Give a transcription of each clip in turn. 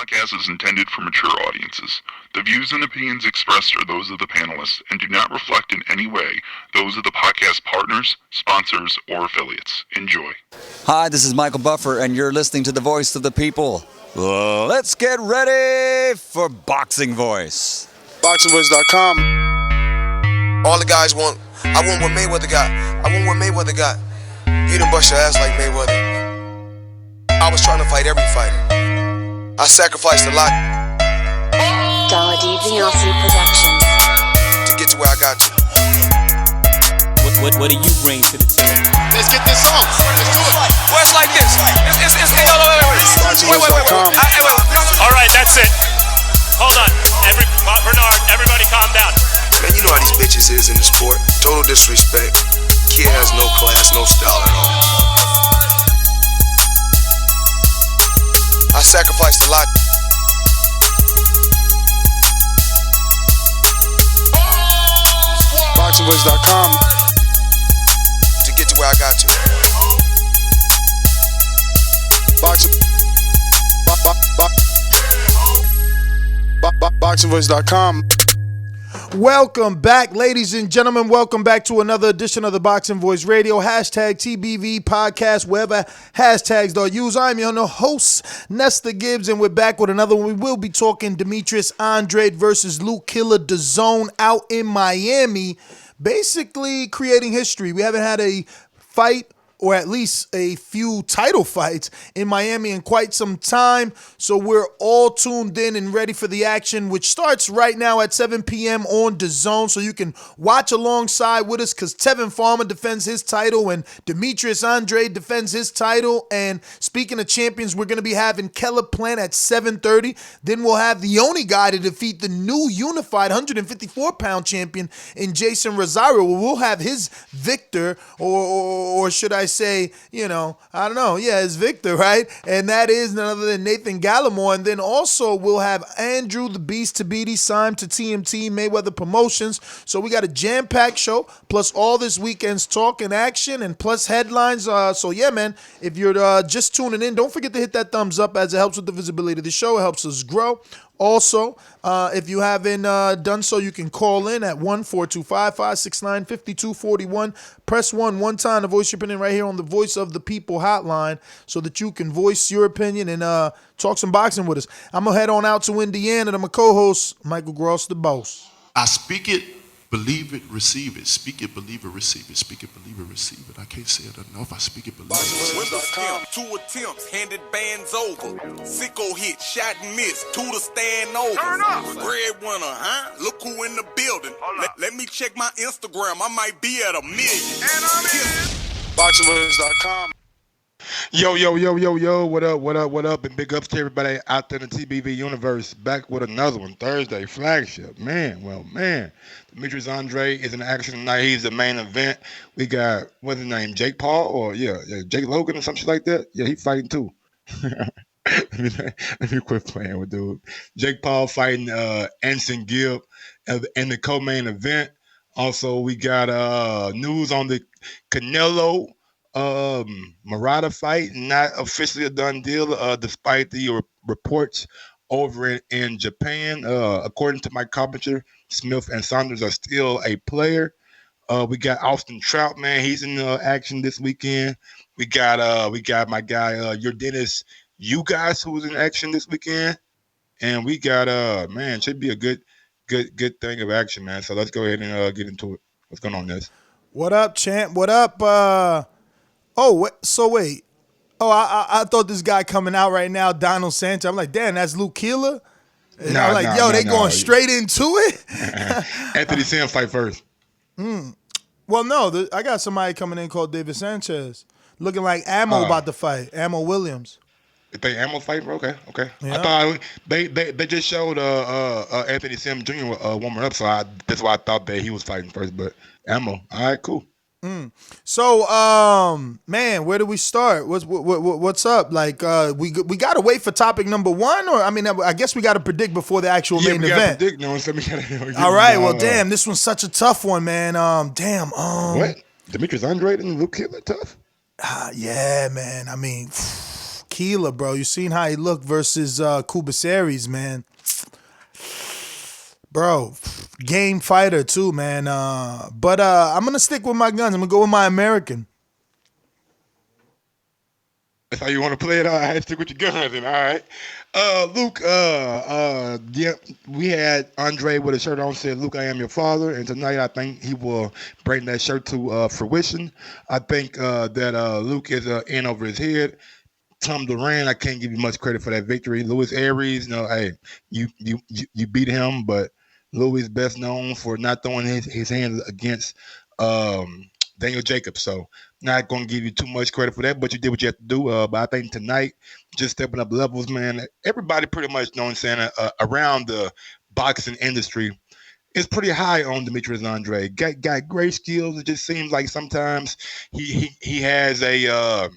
podcast is intended for mature audiences. The views and opinions expressed are those of the panelists and do not reflect in any way those of the podcast partners, sponsors, or affiliates. Enjoy. Hi, this is Michael Buffer, and you're listening to The Voice of the People. Let's get ready for Boxing Voice. BoxingVoice.com. All the guys want, I want what Mayweather got. I want what Mayweather got. You done bust your ass like Mayweather. I was trying to fight every fighter. I sacrificed a lot Productions to get to where I got to. What do you bring to the table? Let's get this on. Let's do it. Well, it's like this. Wait. All right, that's it. Hold on. Bernard, everybody calm down. Man, you know how these bitches is in the sport. Total disrespect. Kid has no class, no style at all. I sacrificed a lot. BoxingVoice.com to get to where I got to. BoxingVoice.com. Welcome back, ladies and gentlemen. Welcome back to another edition of the Boxing Voice Radio. Hashtag TBV podcast, wherever hashtags are used. I'm your host, Nesta Gibbs, and we're back with another one. We will be talking Demetrius Andrade versus Luke Keeler, DAZN out in Miami, basically creating history. We haven't had a fight, or at least a few title fights in Miami in quite some time. So we're all tuned in and ready for the action, which starts right now at 7 p.m. on DAZN. So you can watch alongside with us because Tevin Farmer defends his title and Demetrius Andrade defends his title. And speaking of champions, we're going to be having Keeler Plant at 7:30. Then we'll have the only guy to defeat the new unified 154-pound champion in Jason Rosario. We'll have his victor, or should I say, I don't know. Yeah, it's Victor, right? And that is none other than Nathan Gallimore. And then also we'll have Andrew the Beast Tabiti signed to TMT Mayweather Promotions. So we got a jam-packed show, plus all this weekend's talk and action, and plus headlines. So yeah, man, if you're just tuning in, don't forget to hit that thumbs up as it helps with the visibility of the show. It helps us grow. Also, if you haven't done so, you can call in at 1-425-569-5241. Press 1 time to voice your opinion right here on the Voice of the People hotline so that you can voice your opinion and talk some boxing with us. I'm going to head on out to Indiana to my co-host, Michael Gross, the boss. I speak it, believe it, receive it. Speak it, believe it, receive it. Speak it, believe it, receive it. I can't say it enough. I speak it, believe it. Windows 2 attempts, handed bands over. Sicko hit, shot and miss, 2 to stand over. Turn up. Breadwinner, huh? Look who in the building. Let me check my Instagram. I might be at 1 million. And I'm in. BoxingVoice.com. Yo, what up, and big ups to everybody out there in the TBV universe. Back with another one, Thursday flagship. Man, Demetrius Andrade is in action tonight. He's the main event. We got, what's his name, Jake Paul, or Jake Logan or something like that. Yeah, he's fighting too. Let me quit playing with dude. Jake Paul fighting AnEsonGib in the co-main event. Also, we got news on the Canelo Murata fight, not officially a done deal, despite the reports over in Japan. According to Mike Carpenter, Smith and Saunders are still a player. We got Austin Trout, man. He's in action this weekend. We got my guy Yordenis Ugas, who's in action this weekend. And we got should be a good thing of action, man. So let's go ahead and get into it. What's going on, Ness? What up, champ? What up? Wait. I thought this guy coming out right now, Donald Sanchez. I'm like, damn, that's Luke Keeler? And I'm like, they going straight into it? Anthony Sam fight first. Well, no, I got somebody coming in called David Sanchez, looking like Ammo about to fight, Ammo Williams. They Ammo fight, bro? Okay. Yeah. I thought they just showed Anthony Sam Jr. Warming up, so that's why I thought that he was fighting first. But Ammo, all right, cool. So, man, where do we start? What's up? Like, we gotta wait for topic number 1, or I guess we gotta predict before the actual main event. Predict, all right. Well, damn, this one's such a tough one, man. What? Demetrius Andrade and Luke Keeler tough? Yeah, man. Keeler, bro. You seen how he looked versus Kubaseries, man. Bro, game fighter too, man. But I'm going to stick with my guns. I'm going to go with my American. That's how you want to play it. All right, stick with your guns, and all right. Luke, yeah, we had Andre with a shirt on said, "Luke, I am your father," and tonight I think he will bring that shirt to fruition. I think that Luke is in over his head. Tom Duran, I can't give you much credit for that victory. Luis Aries, hey, you beat him, but Louis is best known for not throwing his hands against Daniel Jacobs. So not going to give you too much credit for that, but you did what you had to do. But I think tonight, just stepping up levels, man, everybody pretty much, you know what I'm saying, around the boxing industry is pretty high on Demetrius Andrade. Got great skills. It just seems like sometimes he has a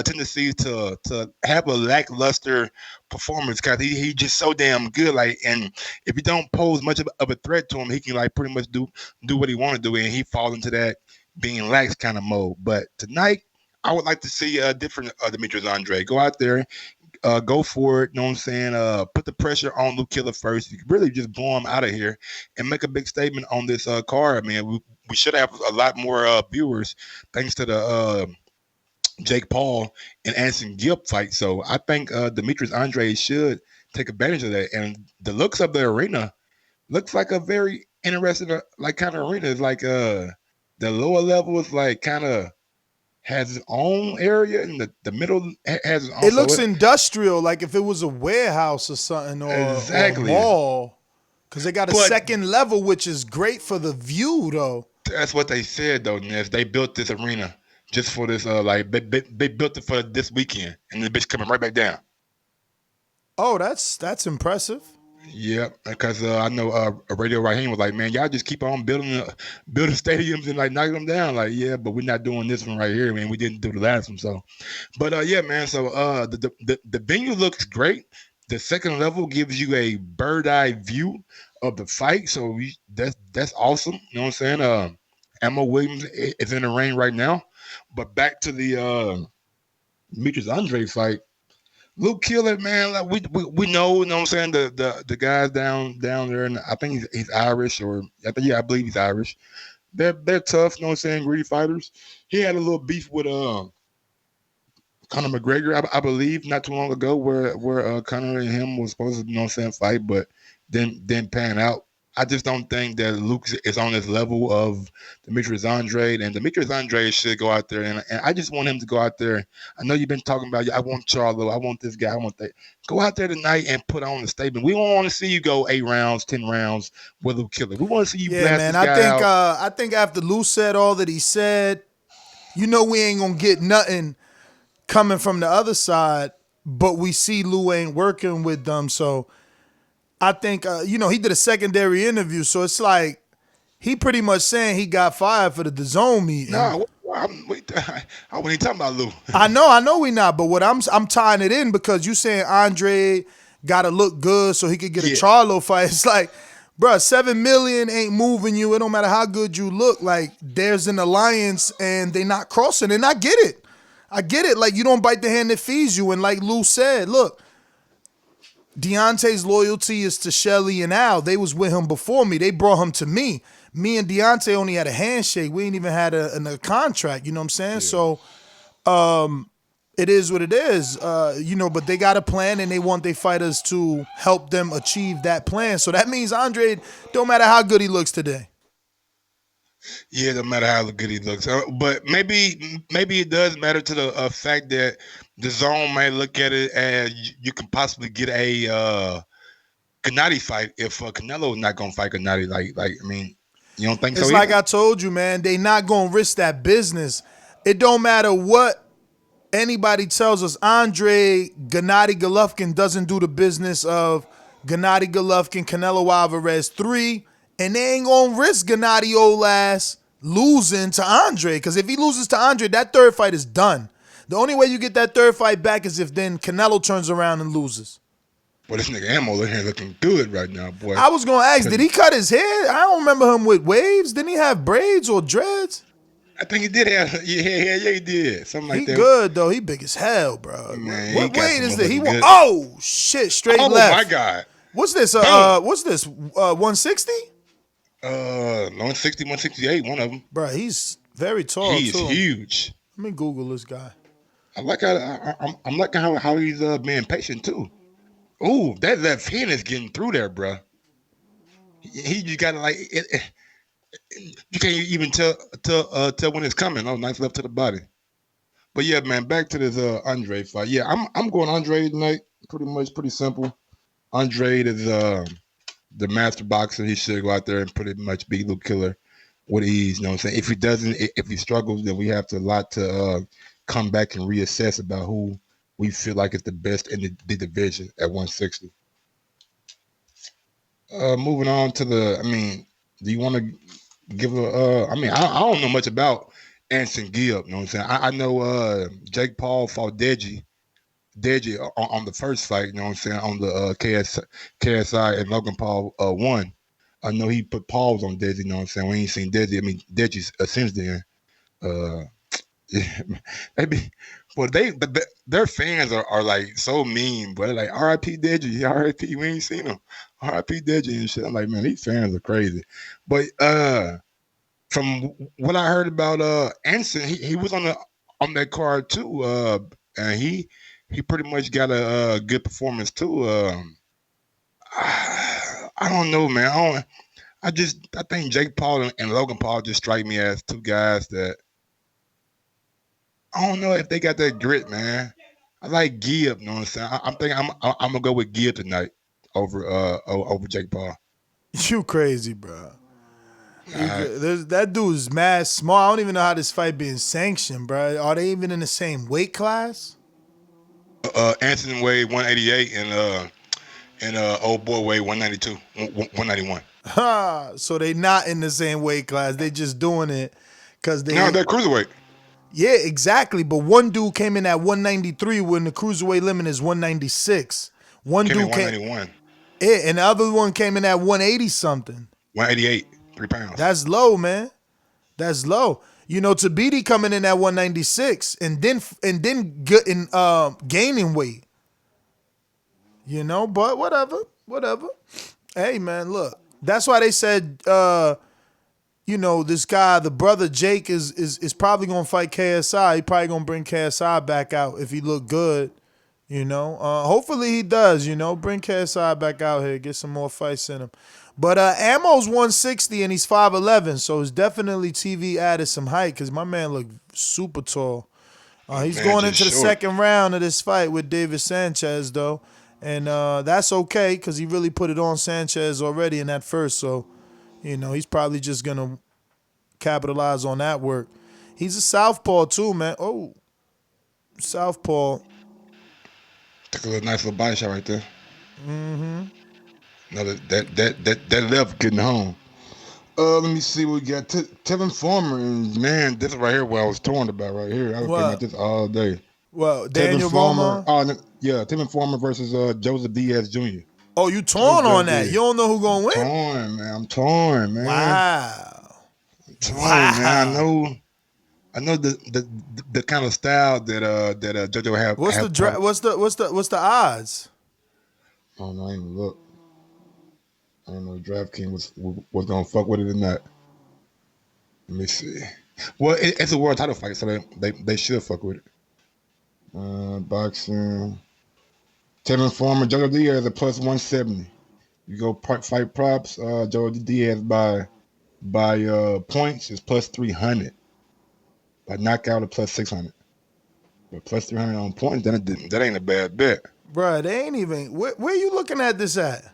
tendency to have a lackluster performance because he just so damn good. Like, and if you don't pose much of a threat to him, he can like pretty much do what he want to do, and he falls into that being lax kind of mode. But tonight, I would like to see a different Demetrius Andrade. Go out there, go for it. You know what I'm saying? Put the pressure on Luke Keeler first. You really just blow him out of here and make a big statement on this card, man. We should have a lot more viewers thanks to the Jake Paul and AnEsonGib fight. So I think Demetrius Andrade should take advantage of that. And the looks of the arena looks like a very interesting like kind of arena. It's like the lower level is like kind of has its own area, and the middle has its own. It looks industrial, like if it was a warehouse or something, or a mall. Because they got a second level, which is great for the view, though. That's what they said, though, Ness. They built this arena just for this, like they built it for this weekend, and the bitch coming right back down. Oh, that's impressive. Yeah, because I know Radio Raheem was like, man, y'all just keep on building stadiums and like knocking them down. Like, yeah, but we're not doing this one right here, man. We didn't do the last one, so. But yeah, man. So the venue looks great. The second level gives you a bird eye view of the fight, so that's awesome. You know what I'm saying? Emma Williams is in the ring right now. But back to the Demetrius Andrade fight. Luke Keeler, man, like we know, you know what I'm saying, the guys down there, and I think he's Irish, or I believe he's Irish. They're tough, you know what I'm saying, greedy fighters. He had a little beef with Conor McGregor, I believe, not too long ago, where Conor and him was supposed to, you know what I'm saying, fight, but didn't pan out. I just don't think that Luke is on this level of Demetrius Andrade, and Demetrius Andrade should go out there, and I just want him to go out there. I know you've been talking about, I want Charlo, I want this guy, I want that. Go out there tonight and put on the statement. We don't want to see you go 8 rounds, 10 rounds with Luke Keeler. We want to see you blast this guy out. I think after Lou said all that he said, we ain't going to get nothing coming from the other side, but we see Lou ain't working with them, so I think, he did a secondary interview, so it's like he pretty much saying he got fired for the DAZN meeting. No, I wasn't even talking about Lou. I know we not, but what I'm tying it in because you saying Andre got to look good so he could get a Charlo fight. It's like, bro, $7 million ain't moving you. It don't matter how good you look. Like, there's an alliance and they not crossing, and I get it. Like, you don't bite the hand that feeds you, and like Lou said, look, Deontay's loyalty is to Shelly and Al. They was with him before me. They brought him to me. Me and Deontay only had a handshake. We ain't even had a contract. You know what I'm saying? Yeah. So it is what it is. But they got a plan, and they want their fighters to help them achieve that plan. So that means Andre, don't matter how good he looks today. Yeah, no matter how good he looks. But maybe it does matter to the fact that the zone might look at it as you can possibly get a Gennady fight if Canelo is not going to fight Gennady. Like, I mean, you don't think so? It's like I told you, man. They not going to risk that business. It don't matter what anybody tells us. Gennady Golovkin doesn't do the business of Gennady Golovkin, Canelo Alvarez 3. And they ain't going to risk Gennady old ass losing to Andre. Because if he loses to Andre, that third fight is done. The only way you get that third fight back is if then Canelo turns around and loses. Well, this nigga Ammo in here looking good right now, boy. I was going to ask, did he cut his hair? I don't remember him with waves. Didn't he have braids or dreads? I think he did have. Yeah, he did. Something like He that. good though. He big as hell, bro. Man, What weight is that? He good. Oh shit! Straight Oh left. my God. What's this? Boom. What's this? 160? 160, 168, one of them. Bro, he's very tall He's too. huge. Let me Google this guy. I like I'm liking how he's being patient too. Ooh, that left hand is getting through there, bro. He just got to like it, you can't even tell when it's coming. Oh, nice left to the body. But yeah, man, back to this Andre fight. Yeah, I'm going Andre tonight. Pretty simple. Andre is the master boxer. He should go out there and pretty much beat Luke Killer with ease. You know what I'm saying? If he doesn't, if he struggles, then we have to come back and reassess about who we feel like is the best in the division at 160. Moving on to do you want to give I don't know much about AnEsonGib, you know what I'm saying? I know Jake Paul fought Deji on the first fight, you know what I'm saying, on the KSI, and Logan Paul won. I know he put pause on Deji, you know what I'm saying? We ain't seen Deji. Deji's since then. Maybe, but their fans are like so mean, but like R.I.P. Deji, R.I.P. We ain't seen him, R.I.P. Deji and shit. I'm like, man, these fans are crazy. But from what I heard about Anson, he was on that card too, and he pretty much got a good performance too. I don't know, man. I think Jake Paul and Logan Paul just strike me as two guys that I don't know if they got that grit, man. I like Gib, you know what I'm saying? I'm thinking I'm gonna go with Gib tonight over Jake Paul. You crazy, bro. That dude's mad small. I don't even know how this fight being sanctioned, bro. Are they even in the same weight class? Anthony weighed 188 and old boy weighed 192, 191. So they not in the same weight class. They just doing it because they. No, they're cruiserweight. Yeah, exactly. But one dude came in at 193 when the cruiserweight limit is 196. One Came dude in 191. Yeah, and the other one came in at 180 something. 188, 3 pounds. That's low, man. That's low. You know, Tabiti coming in at 196 and then getting gaining weight. You know, but whatever. Hey, man, look. That's why they said you know, this guy, the brother Jake, is probably gonna fight KSI. He probably gonna bring KSI back out if he look good. You know, hopefully he does. You know, bring KSI back out here, get some more fights in him. But Ammo's 160 and he's 5'11", so it's definitely TV added some height because my man look super tall. He's going into the second round of this fight with David Sanchez though, and that's okay because he really put it on Sanchez already in that first. So, you know, he's probably just gonna capitalize on that work. He's a southpaw too, man. Oh, southpaw. Took a nice little body shot right there. Mm-hmm. No, that left getting home. Let me see what we got. Tevin Farmer, and man, this right here what I was torn about right here. I was thinking about this all day. Well, Daniel Farmer. Yeah, Tevin Farmer versus Joseph Diaz Jr. Oh, you torn on that? You don't know who gonna win? I'm torn, man. Wow. Man. I know the kind of style that JoJo have. What's the odds? I don't know. I ain't even look. I don't know if DraftKings was gonna fuck with it or not. Let me see. Well, it's a world title fight, so they should fuck with it. Boxing. Tevin Farmer, Jojo Diaz at plus 170. You go fight props. Jojo Diaz by points is plus 300. By knockout at plus 600. But plus 300 on points, that ain't a bad bet. Bruh, they ain't even. Where you looking at this at?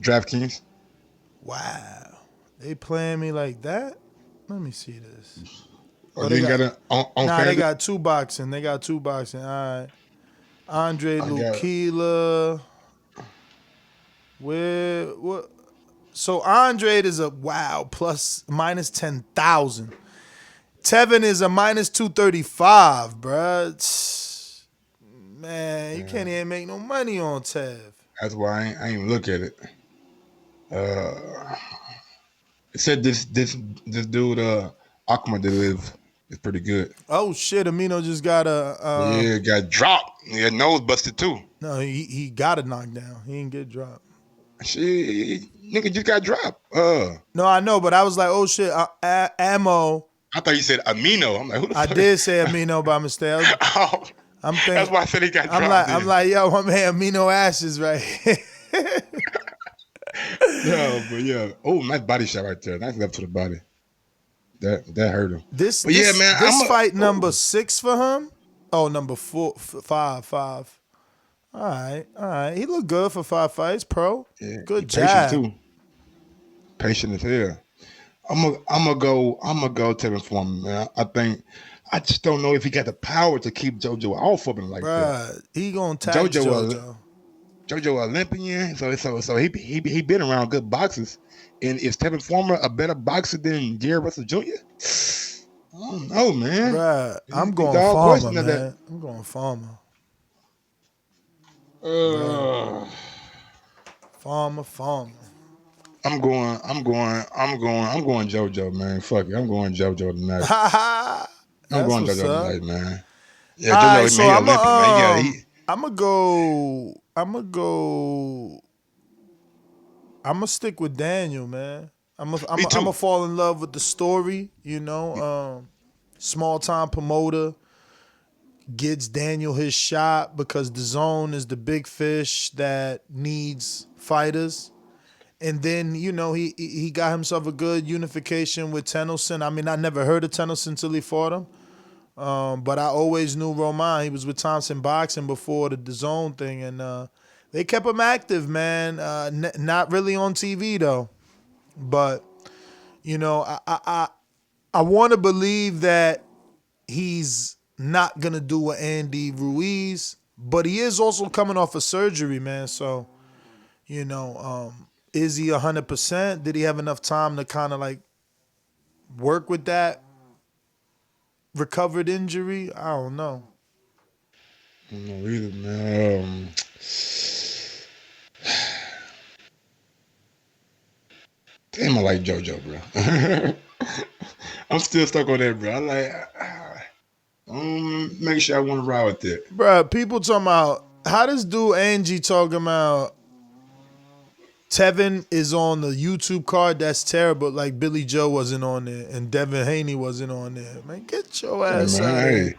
DraftKings. Wow. They playing me like that? Let me see this. They got two boxing. All right. Andre Keeler. What? So Andre is a plus minus 10,000. Tevin is a minus 235, bruh. Man, you can't even make no money on Tev. That's why I ain't even look at it. It said this dude Akhmadaliev is pretty good. Oh shit, Amino just got Yeah, got dropped. Yeah, nose busted too. No, he got a knockdown. He didn't get dropped. Shit, nigga just got dropped. No, I know, but I was like, oh shit, ammo. I thought you said Amino. I'm like, who the I fuck? did say Amino by mistake. I'm thinking. That's why I said he got dropped. I'm like, yo, my man, Amino Ashes, right? Yeah, but yeah. Oh, nice body shot right there. Nice left to the body. That hurt him. This man, this fight number 6 for him. Oh, number 5. All right. He looked good for 5 fights, pro. Yeah, good job. job. Patient too. Patient as hell. I'm gonna go Tevin Farmer, man. I just don't know if he got the power to keep JoJo off of him like that. He gonna tag JoJo. JoJo Olympian, so he been around good boxers. And is Tevin Farmer a better boxer than Jerry Russell Jr.? I don't know, man. Right. I'm going Farmer, man. I'm going Farmer. Farmer. I'm going JoJo, man. Fuck it. I'm going JoJo tonight. I'm going JoJo tonight, man. Yeah, JoJo, right, so man, Olympic, man. I'm gonna stick with Daniel, man. I'm gonna fall in love with the story, you know. Small time promoter gets Daniel his shot because the DAZN is the big fish that needs fighters. And then, you know, he got himself a good unification with Tennyson. I mean, I never heard of Tennyson until he fought him. But I always knew Roman. He was with Thompson Boxing before the DAZN thing. And they kept him active, man. Not really on TV, though. But, you know, I want to believe that he's not going to do an Andy Ruiz. But he is also coming off of surgery, man. So, you know, is he 100%? Did he have enough time to kind of like work with that recovered injury? I don't know. I don't know either, man. Damn, I like JoJo, bro. I'm still stuck on that, bro. Make sure I want to ride with it. Bro, people talking about, how this dude Angie talking about Tevin is on the YouTube card? That's terrible. Like Billy Joe wasn't on there and Devin Haney wasn't on there. Man, get your ass out of here.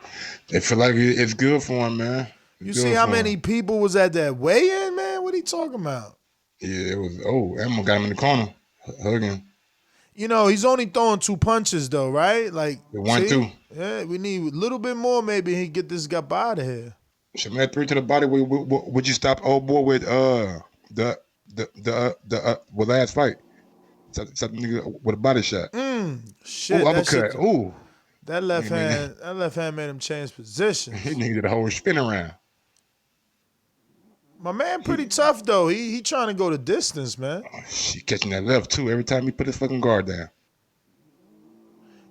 They feel like it's good for him, man. You see how many people was at that weigh-in, man? What he talking about? Yeah, it was. Oh, Emma got him in the corner, hugging. You know, he's only throwing 2 punches though, right? Like 1-2. Yeah, we need a little bit more. Maybe he get this guy out of here. Should man 3 to the body. Would you stop old boy with the last fight? Something nigga with a body shot. Shit. Ooh, uppercut. Ooh. That left hand made him change positions. He nigga did a whole spin around. My man pretty tough though. He trying to go the distance, man. She catching that left too every time he put his fucking guard down.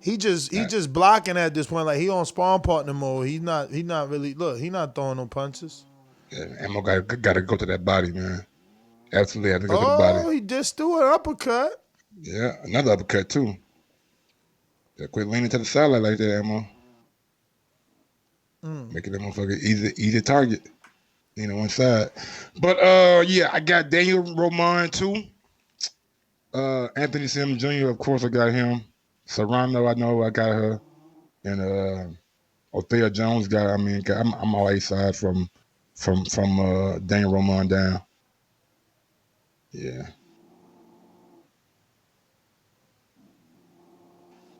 He just blocking at this point. Like he on spawn partner mode. He not really he not throwing no punches. Yeah, Ammo gotta go to that body, man. Absolutely have to go to the body. Oh, he just threw an uppercut. Yeah, another uppercut too. Yeah, quit leaning to the side like that, Ammo. Making that motherfucker easy target. You know, one side. But yeah, I got Daniel Roman too. Anthony Sim Jr., of course I got him. Serrano, I know I got her. And Otha Jones I'm all A side from Daniel Roman down. Yeah.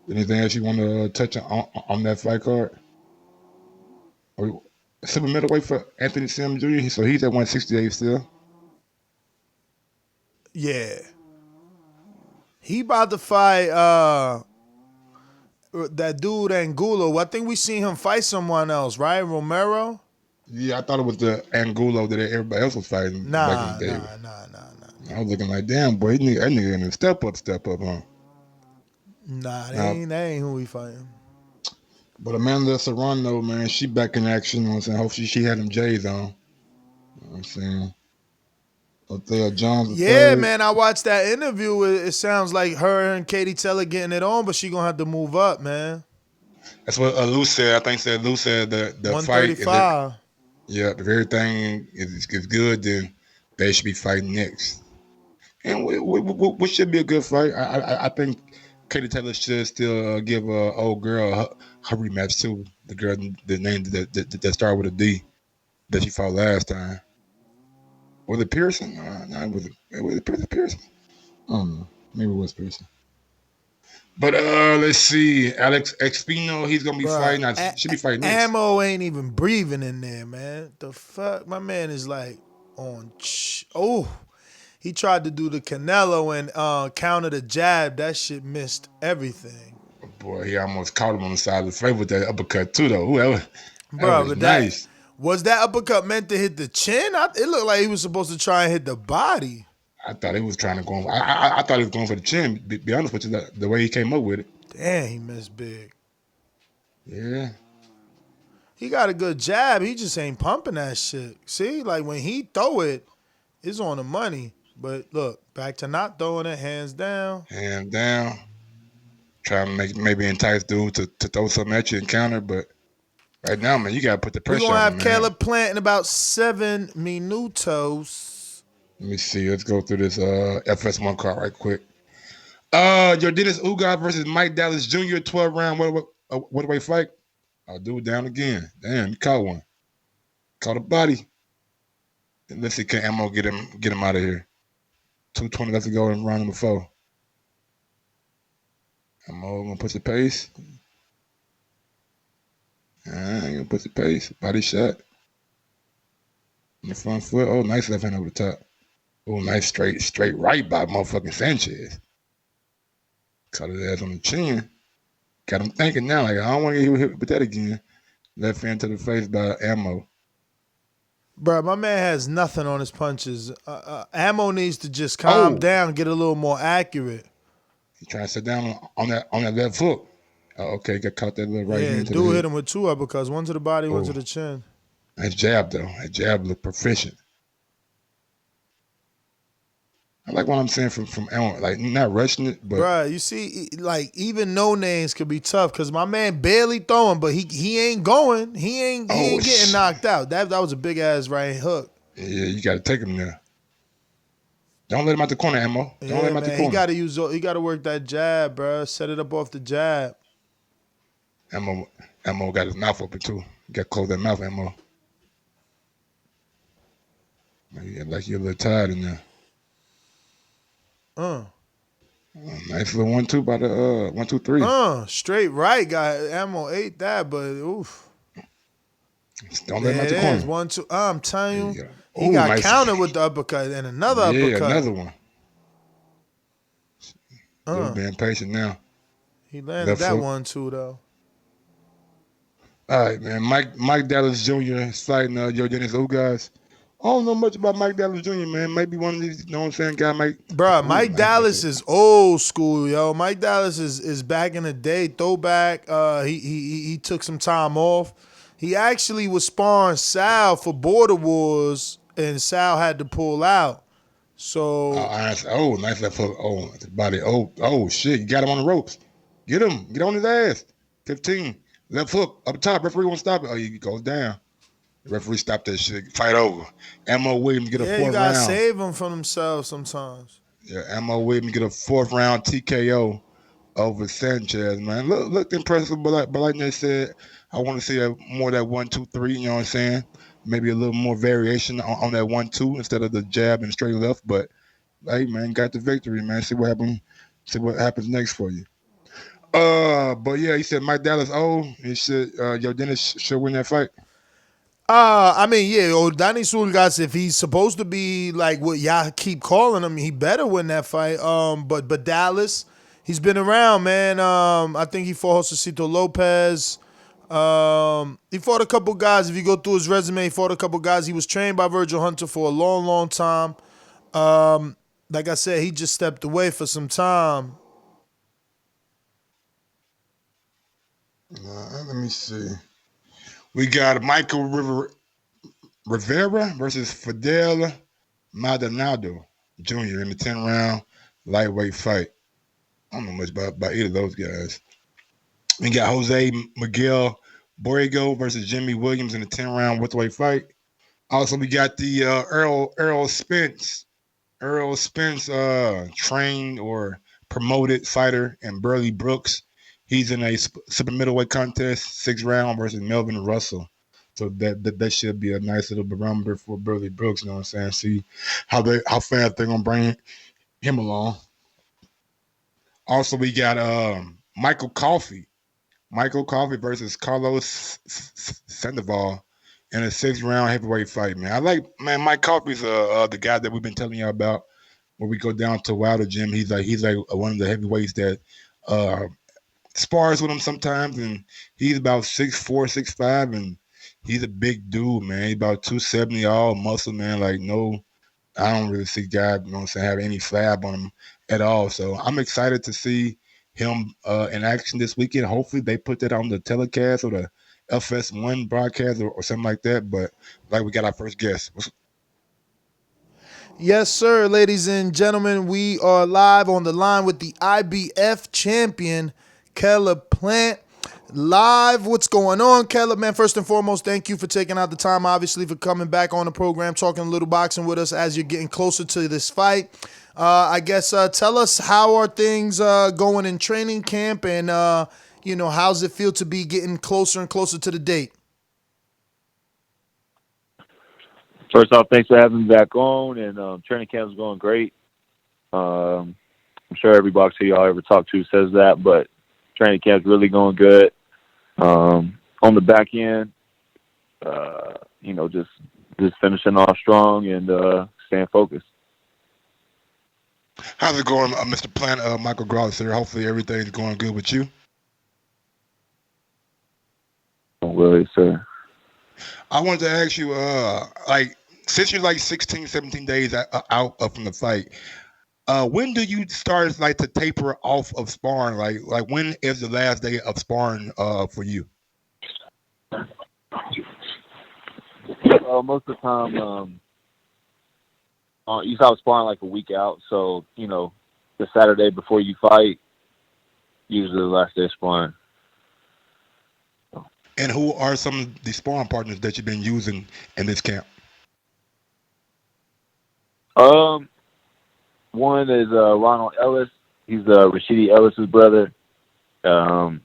Anything else you want to touch on that fight card? Super middleweight for Anthony Sim Jr., so he's at 168 still. Yeah. He about to fight that dude Angulo. I think we seen him fight someone else, right? Romero? Yeah, I thought it was the Angulo that everybody else was fighting. Nah. I was looking like, damn, boy, that nigga in the step up, huh? Nah, that ain't who we fighting. But Amanda Serrano, man, she back in action. You know what I'm saying? Hopefully she had them J's on. You know what I'm saying? Otha Jones Yeah, III. man, I watched that interview. It sounds like her and Katie Taylor getting it on, but she gonna have to move up, man. That's what Lou said. I think Lou said the fight is 135. yeah, if everything is good, then they should be fighting next. And what should be a good fight? I think Katie Taylor should still give a old girl her rematch too. The girl, the name that started with a D that she fought last time. Was it Pearson? No, was it Pearson? I don't know. Maybe it was Pearson. But let's see. Alex Espino, he's gonna be fighting. Should be fighting next. Ammo ain't even breathing in there, man. The fuck? My man is like on. He tried to do the Canelo and counter the jab. That shit missed everything. Boy, he almost caught him on the side of the face with that uppercut too, though. Ooh, that was nice. Was that uppercut meant to hit the chin? It looked like he was supposed to try and hit the body. I thought he was trying to go. I thought he was going for the chin. Be honest with you, the way he came up with it. Damn, he missed big. Yeah. He got a good jab. He just ain't pumping that shit. See, like when he throw it, it's on the money. But look, back to not throwing it, hands down. Hands down. Trying to maybe entice dude to throw something at you and counter, but right now, man, you got to put the pressure on him. We're going to have Caleb Plant in about 7 minutos. Let me see. Let's go through this FS1 card right quick. Yordenis Ugas versus Mike Dallas Jr. 12-round welterweight fight. I'll do it down again. Damn, you caught one. Caught a body. And let's see, can Ammo get him out of here? 2:20 left to go in round number 4. Ammo gonna push the pace. Gonna push the pace. Body shot. On the front foot. Oh, nice left hand over the top. Oh, nice straight right by motherfucking Sanchez. Caught his ass on the chin. Got him thinking now, like, I don't want to get hit with that again. Left hand to the face by Ammo. Bro, my man has nothing on his punches. Ammo needs to just calm down, get a little more accurate. He trying to sit down on that left hook. Okay, got caught that little right hand. Yeah, dude hit him with 2 uppercuts, one to the body, one to the chin. That jab, though. That jab looked proficient. I like what I'm saying from Ammo, like not rushing it, but bruh, you see, like even no names could be tough because my man barely throwing, but he ain't going, he ain't getting knocked out. That was a big ass right hook. Yeah, you got to take him there. Don't let him out the corner, Ammo. Don't let him out the corner. He got to work that jab, bruh. Set it up off the jab. Ammo got his mouth open too. You got to close that mouth, Ammo. Like you're a little tired in there. Nice little 1-2 by the 1-2-3. Straight right, got Ammo ate that, but oof. Don't let him out the corner. 1-2. I'm telling you, he got countered with the uppercut and another uppercut. Yeah, another one. Being patient now. He landed that 1-2 though. All right, man. Mike Dallas Jr. is fighting Yordenis Ugas. I don't know much about Mike Dallas Jr., man. Maybe one of these, you know what I'm saying, guy might. Bruh, Mike Dallas is old school, yo. Mike Dallas is back in the day, throwback. He took some time off. He actually was sparring Sal for Border Wars, and Sal had to pull out. So. Nice left hook. Oh, the body. Oh, shit. You got him on the ropes. Get him. Get on his ass. 15. Left hook up top. Referee won't stop it. Oh, he goes down. The referee stopped that shit. Fight over. Ammo Williams get a 4th round. Yeah, you gotta save them from themselves sometimes. Yeah, Ammo Williams get a 4th round TKO over Sanchez, man. Looked impressive, but like they said, I want to see more of that 1-2-3, you know what I'm saying? Maybe a little more variation on that 1-2 instead of the jab and straight left. But, hey, man, got the victory, man. See what happens next for you. But, yeah, he said Mike Dallas, he said Yordenis should win that fight. I mean, yeah, Yordenis Ugas, if he's supposed to be like what y'all keep calling him, he better win that fight. But Dallas, he's been around, man. I think he fought Josecito Lopez. He fought a couple guys. If you go through his resume, he fought a couple guys. He was trained by Virgil Hunter for a long, long time. Like I said, he just stepped away for some time. Let me see. We got Michel Rivera versus Fidel Maldonado Jr. in the 10-round lightweight fight. I don't know much about either of those guys. We got Jose Miguel Borrego versus Jimmy Williams in the 10-round welterweight fight. Also, we got the Errol Spence. Errol Spence, trained or promoted fighter, and Burley Brooks. He's in a super middleweight contest, 6th round versus Melvin Russell. So that should be a nice little barometer for Burley Brooks. You know what I'm saying? See how fast they're gonna bring him along. Also, we got Michael Coffey versus Carlos Sandoval in a 6th round heavyweight fight. Man, Mike Coffey's the guy that we've been telling you about. When we go down to Wilder Gym, he's like one of the heavyweights that spars with him sometimes, and he's about 6'4", 6'5", and he's a big dude, man. He's about 270, all muscle, man. Like, no, I don't really see guy, you know what I'm saying, have any flab on him at all. So I'm excited to see him in action this weekend. Hopefully they put that on the telecast or the FS1 broadcast or something like that. But like, we got our first guest. Yes, sir, ladies and gentlemen. We are live on the line with the IBF champion, Caleb Plant. Live, what's going on, Caleb? Man, first and foremost, thank you for taking out the time, obviously, for coming back on the program, talking a little boxing with us as you're getting closer to this fight. I guess tell us, how are things going in training camp, and how's it feel to be getting closer and closer to the date? First off, thanks for having me back on, and training camp is going great. I'm sure every boxer y'all ever talk to says that, but training camp's really going good. On the back end, just finishing off strong and staying focused. How's it going, Mr. Plant? Michael Graulis here. Hopefully everything's going good with you. Really, sir. I wanted to ask you, since you're like 16, 17 days out from the fight, when do you start to taper off of sparring? Like when is the last day of sparring for you? Most of the time, you start sparring like a week out. So, the Saturday before you fight, usually the last day of sparring. And who are some of the sparring partners that you've been using in this camp? One is Ronald Ellis. He's Rashidi Ellis's brother. Been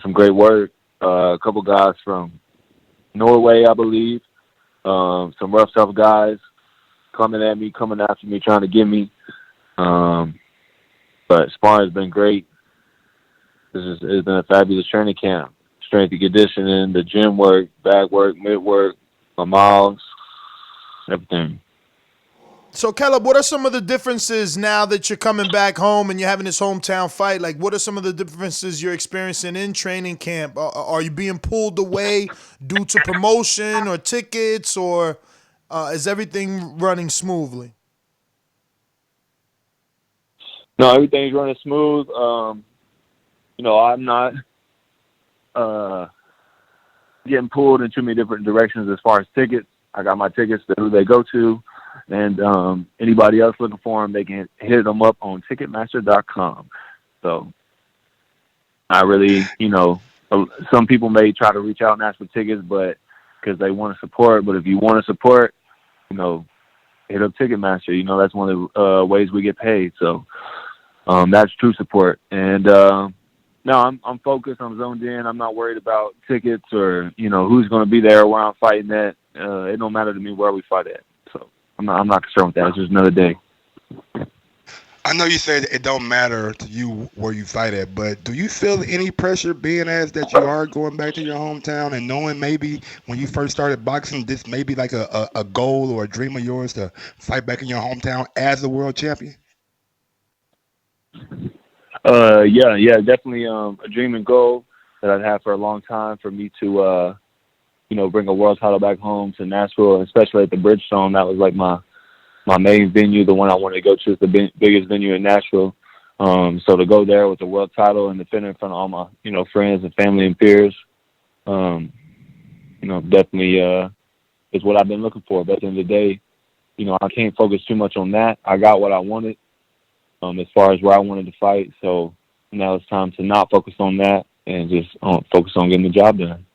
some great work. A couple guys from Norway, I believe. Some rough, tough guys coming after me, trying to get me. But sparring has been great. It's been a fabulous training camp. Strength and conditioning, the gym work, bag work, mid work, my miles, everything. So, Caleb, what are some of the differences now that you're coming back home and you're having this hometown fight? Like, what are some of the differences you're experiencing in training camp? Are you being pulled away due to promotion or tickets, or is everything running smoothly? No, everything's running smooth. I'm not getting pulled in too many different directions as far as tickets. I got my tickets to who they go to. And anybody else looking for them, they can hit them up on Ticketmaster.com. So I really, some people may try to reach out and ask for tickets, but because they want to support. But if you want to support, hit up Ticketmaster. That's one of the ways we get paid. So that's true support. And no, I'm focused. I'm zoned in. I'm not worried about tickets or who's going to be there, where I'm fighting at. It don't matter to me where we fight at. So I'm not concerned with that. It's just another day. I know you said it don't matter to you where you fight at, but do you feel any pressure being as that you are going back to your hometown and knowing maybe when you first started boxing, this may be like a goal or a dream of yours to fight back in your hometown as a world champion? Yeah, definitely a dream and goal that I've had for a long time for me to, bring a world title back home to Nashville, and especially at the Bridgestone. That was like my main venue, the one I wanted to go to. It's the biggest venue in Nashville. So to go there with the world title and defend in front of all my, friends and family and peers, definitely is what I've been looking for. But at the end of the day, I can't focus too much on that. I got what I wanted as far as where I wanted to fight. So now it's time to not focus on that and just focus on getting the job done.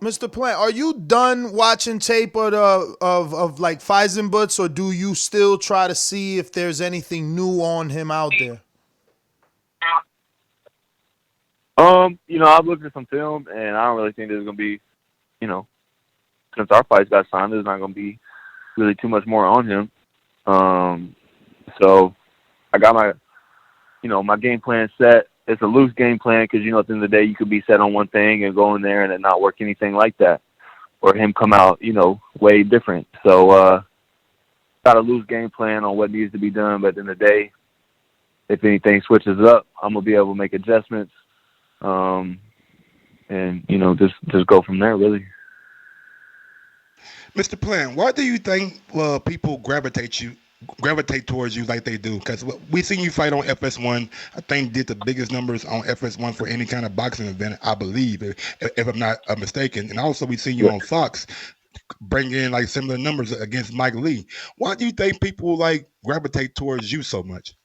Mr. Plant, are you done watching tape of like Feisenbutz, or do you still try to see if there's anything new on him out there? I've looked at some film, and I don't really think there's going to be, since our fights got signed, there's not going to be really too much more on him. So I got my game plan set. It's a loose game plan because, at the end of the day, you could be set on one thing and go in there and it not work anything like that, or him come out, way different. So got a loose game plan on what needs to be done, but at the end of the day, if anything switches up, I'm going to be able to make adjustments and, just go from there, really. Mr. Plant, why do you think people gravitate towards you like they do? Because we seen you fight on FS1. I think did the biggest numbers on FS1 for any kind of boxing event, I believe, if I'm not mistaken. And also we seen you on Fox bring in like similar numbers against Mike Lee. Why do you think people gravitate towards you so much?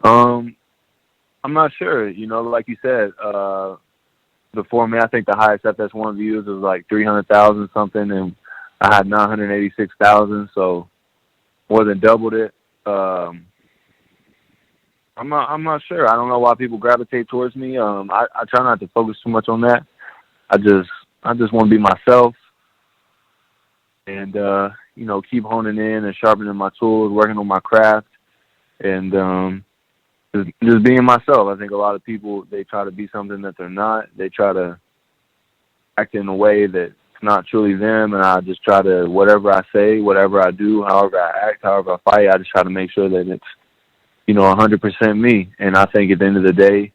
I'm not sure. Like you said, before me, I think the highest FS1 views was like 300,000 something, and I had 986,000, so more than doubled it. I'm not sure. I don't know why people gravitate towards me. I try not to focus too much on that. I just want to be myself, and keep honing in and sharpening my tools, working on my craft, and just being myself. I think a lot of people, they try to be something that they're not. They try to act in a way that's not truly them, and I just try to, whatever I say, whatever I do, however I act, however I fight, I just try to make sure that it's, 100% me. And I think at the end of the day,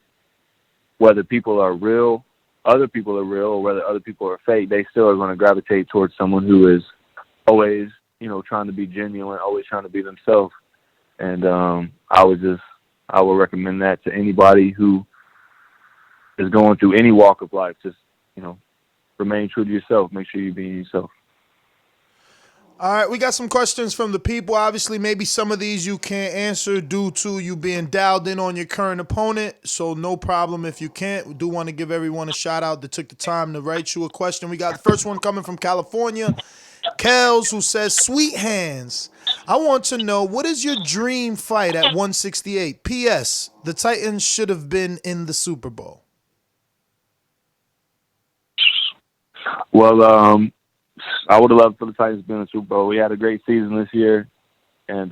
whether people are real, other people are real, or whether other people are fake, they still are going to gravitate towards someone who is always, trying to be genuine, always trying to be themselves. And I would recommend that to anybody who is going through any walk of life. Just, remain true to yourself. Make sure you're being yourself. All right, we got some questions from the people. Obviously, maybe some of these you can't answer due to you being dialed in on your current opponent, so no problem if you can't. We do want to give everyone a shout-out that took the time to write you a question. We got the first one coming from California. Kels, who says, "Sweet hands. I want to know, what is your dream fight at 168? P.S. The Titans should have been in the Super Bowl." Well, I would have loved for the Titans to be in the Super Bowl. We had a great season this year, and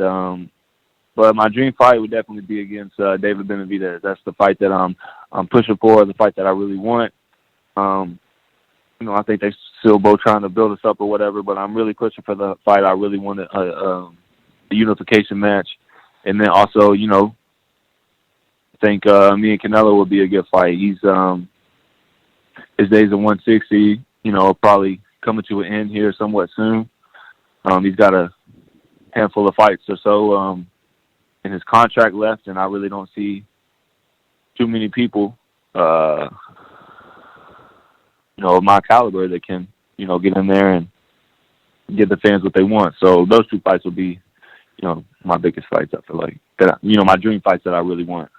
but my dream fight would definitely be against David Benavidez. That's the fight that I'm pushing for, the fight that I really want. I think they're still both trying to build us up or whatever, but I'm really pushing for the fight. I really want a unification match. And then also, I think me and Canelo would be a good fight. He's his days at 160, probably coming to an end here somewhat soon. He's got a handful of fights or so in his contract left, and I really don't see too many people of my caliber that can, get in there and give the fans what they want. So those two fights will be, my biggest fights, I feel like. My dream fights that I really want.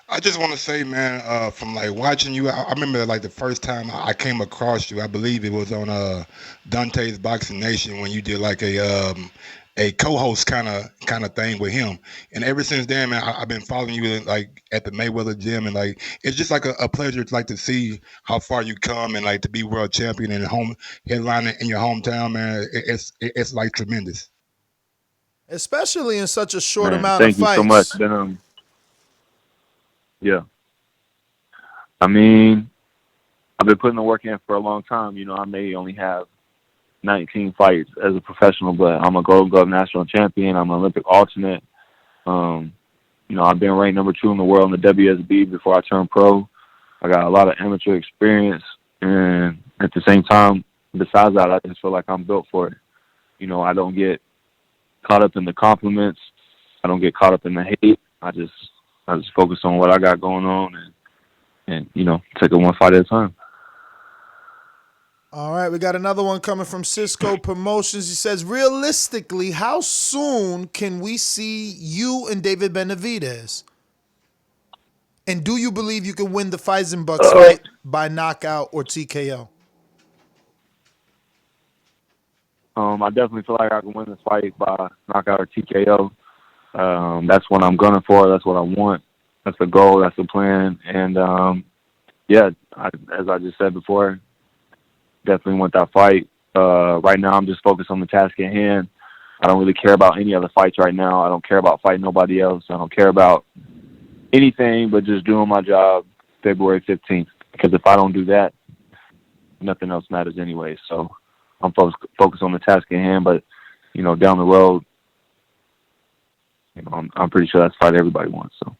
I just want to say, man, from watching you, I remember the first time I came across you, I believe it was on Dante's Boxing Nation when you did a co-host kind of thing with him, and ever since then, man, I've been following you at the Mayweather gym, and it's just a pleasure to see how far you come, and to be world champion and headlining in your hometown, man. It's tremendous, especially in such a short amount of fights. Thank you so much. Yeah, I mean, I've been putting the work in for a long time. I may only have 19 fights as a professional, but I'm a Gold Glove national champion. I'm an Olympic alternate. I've been ranked number 2 in the world in the WSB before I turned pro. I got a lot of amateur experience, and at the same time, besides that, I just feel like I'm built for it. I don't get caught up in the compliments. I don't get caught up in the hate. I just focus on what I got going on and take it one fight at a time. All right, we got another one coming from Cisco Promotions. He says, realistically, how soon can we see you and David Benavidez? And do you believe you can win the Bucks fight by knockout or TKO? I definitely feel like I can win this fight by knockout or TKO. That's what I'm gunning for. That's what I want. That's the goal. That's the plan. And, as I just said before, definitely want that fight. Right now, I'm just focused on the task at hand. I don't really care about any other fights right now. I don't care about fighting nobody else. I don't care about anything but just doing my job February 15th. Because if I don't do that, nothing else matters anyway. So I'm focused on the task at hand. But, down the road, I'm pretty sure that's the fight everybody wants. So.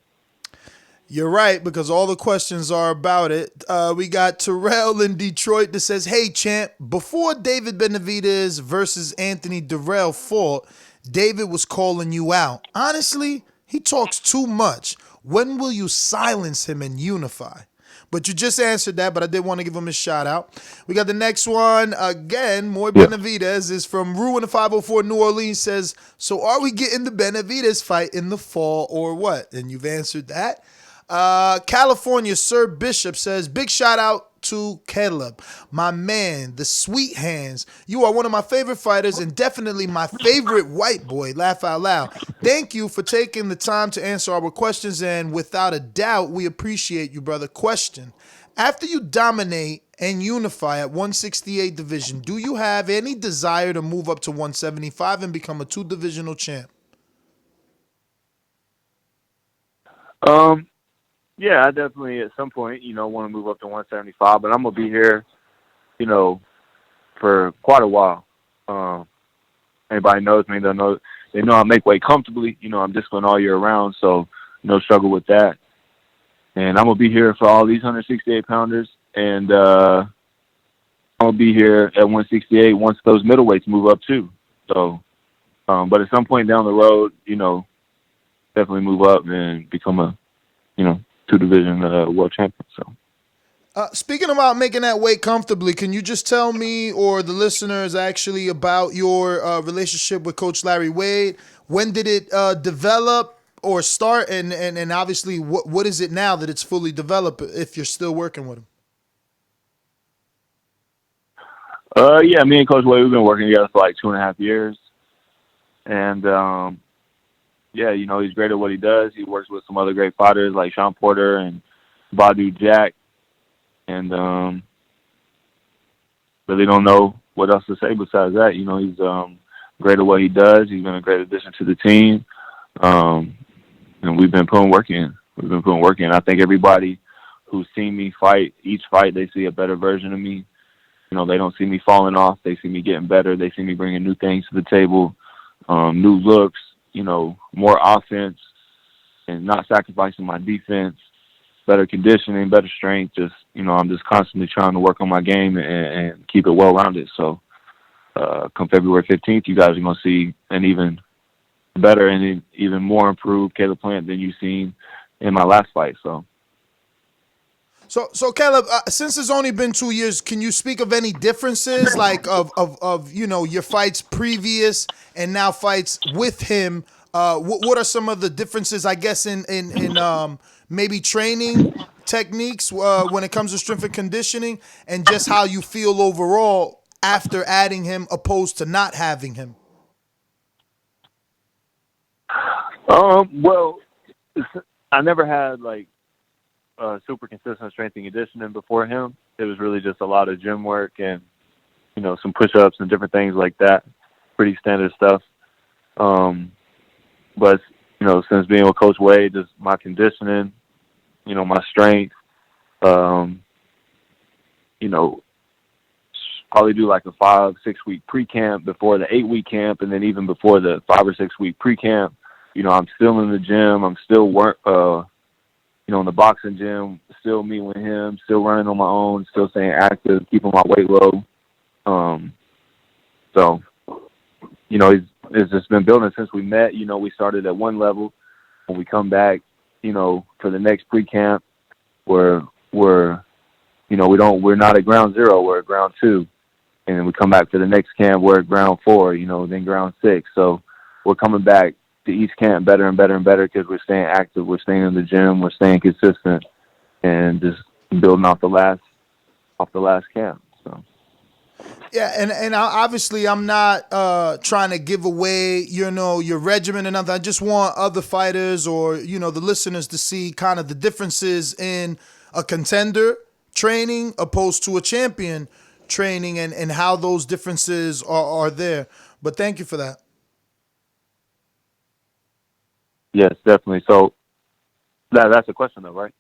You're right, because all the questions are about it. We got Terrell in Detroit that says, hey, champ, before David Benavidez versus Anthony Dirrell fought, David was calling you out. Honestly, he talks too much. When will you silence him and unify? But you just answered that, but I did want to give him a shout out. We got the next one. Again, more Benavidez is from Ruin the 504 New Orleans, says, so are we getting the Benavidez fight in the fall or what? And you've answered that. California Sir Bishop says, big shout out to Caleb, my man, the sweet hands. You are one of my favorite fighters and definitely my favorite white boy. Laugh out loud. Thank you for taking the time to answer our questions, and without a doubt, we appreciate you, brother. Question: after you dominate and unify at 168 division, do you have any desire to move up to 175 and become a 2-divisional champ? Yeah, I definitely at some point, want to move up to 175, but I'm going to be here, for quite a while. Anybody knows me, they know I make weight comfortably. I'm disciplined all year round, so no struggle with that. And I'm going to be here for all these 168 pounders, and I'm going to be here at 168 once those middleweights move up too. So, but at some point down the road, definitely move up and become a, 2-division world champion. So, speaking about making that weight comfortably, can you just tell me or the listeners actually about your relationship with Coach Larry Wade? When did it develop or start, and obviously what is it now that it's fully developed if you're still working with him? Yeah, me and Coach Wade, we've been working together for like 2.5 years, and yeah, he's great at what he does. He works with some other great fighters like Sean Porter and Badu Jack. And really don't know what else to say besides that. He's great at what he does. He's been a great addition to the team. And we've been putting work in. I think everybody who's seen me fight, each fight, they see a better version of me. They don't see me falling off. They see me getting better. They see me bringing new things to the table, new looks, more offense, and not sacrificing my defense, better conditioning, better strength. Just, I'm just constantly trying to work on my game and keep it well-rounded. So come February 15th, you guys are going to see an even better and even more improved Caleb Plant than you've seen in my last fight. So Caleb, since it's only been 2 years, can you speak of any differences, like of your fights previous and now fights with him? What are some of the differences, I guess, in maybe training techniques when it comes to strength and conditioning, and just how you feel overall after adding him opposed to not having him? Well, I never had super consistent strength and conditioning before him. It was really just a lot of gym work and, some push-ups and different things like that. Pretty standard stuff. But, since being with Coach Wade, just my conditioning, my strength, probably do like a 5-6 week pre-camp before the 8-week camp, and then even before the 5 or 6 week pre-camp, I'm still in the gym. I'm still in the boxing gym, still meeting with him, still running on my own, still staying active, keeping my weight low. So, it's just been building since we met. We started at one level. When we come back, for the next pre-camp, we're not at ground zero, we're at ground 2. and then we come back to the next camp, we're at ground 4, then ground 6. So we're coming back to each camp better and better and better because we're staying active, we're staying in the gym, we're staying consistent, and just building off the last camp. So. Yeah, and obviously I'm not trying to give away, your regimen and nothing. I just want other fighters or, the listeners to see kind of the differences in a contender training opposed to a champion training and how those differences are there. But thank you for that. Yes, definitely. So that's a question though, right?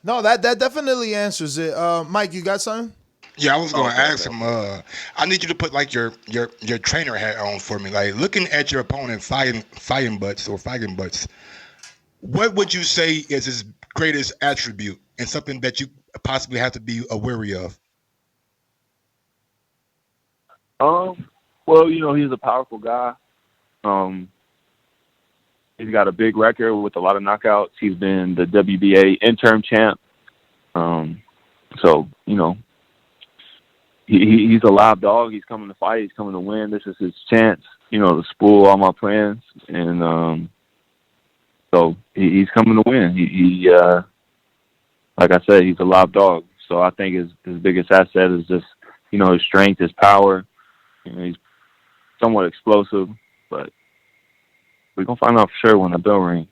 No, that definitely answers it. Mike, you got something? Yeah, I was going to ask him. I need you to put like your trainer hat on for me. Like looking at your opponent fighting butts. What would you say is his greatest attribute and something that you possibly have to be wary of? Well, he's a powerful guy. He's got a big record with a lot of knockouts. He's been the WBA interim champ. So, he's a live dog. He's coming to fight. He's coming to win. This is his chance, to spoil all my plans. And so he's coming to win. He like I said, he's a live dog. So I think his biggest asset is just, his strength, his power. He's somewhat explosive, but we're going to find out for sure when the bell rings.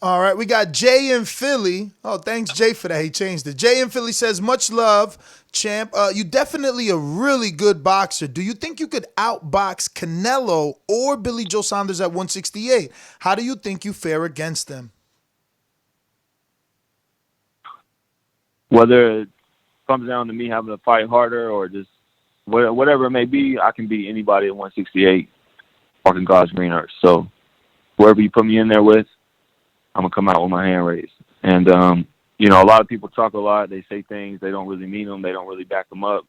All right, we got Jay in Philly. Oh, thanks, Jay, for that. He changed it. Jay in Philly says, much love, champ. You definitely a really good boxer. Do you think you could outbox Canelo or Billy Joe Saunders at 168? How do you think you fare against them? Whether it comes down to me having to fight harder or just whatever it may be, I can beat anybody at 168 walking God's green earth. So wherever you put me in there with, I'm going to come out with my hand raised. And, a lot of people talk a lot. They say things. They don't really mean them. They don't really back them up.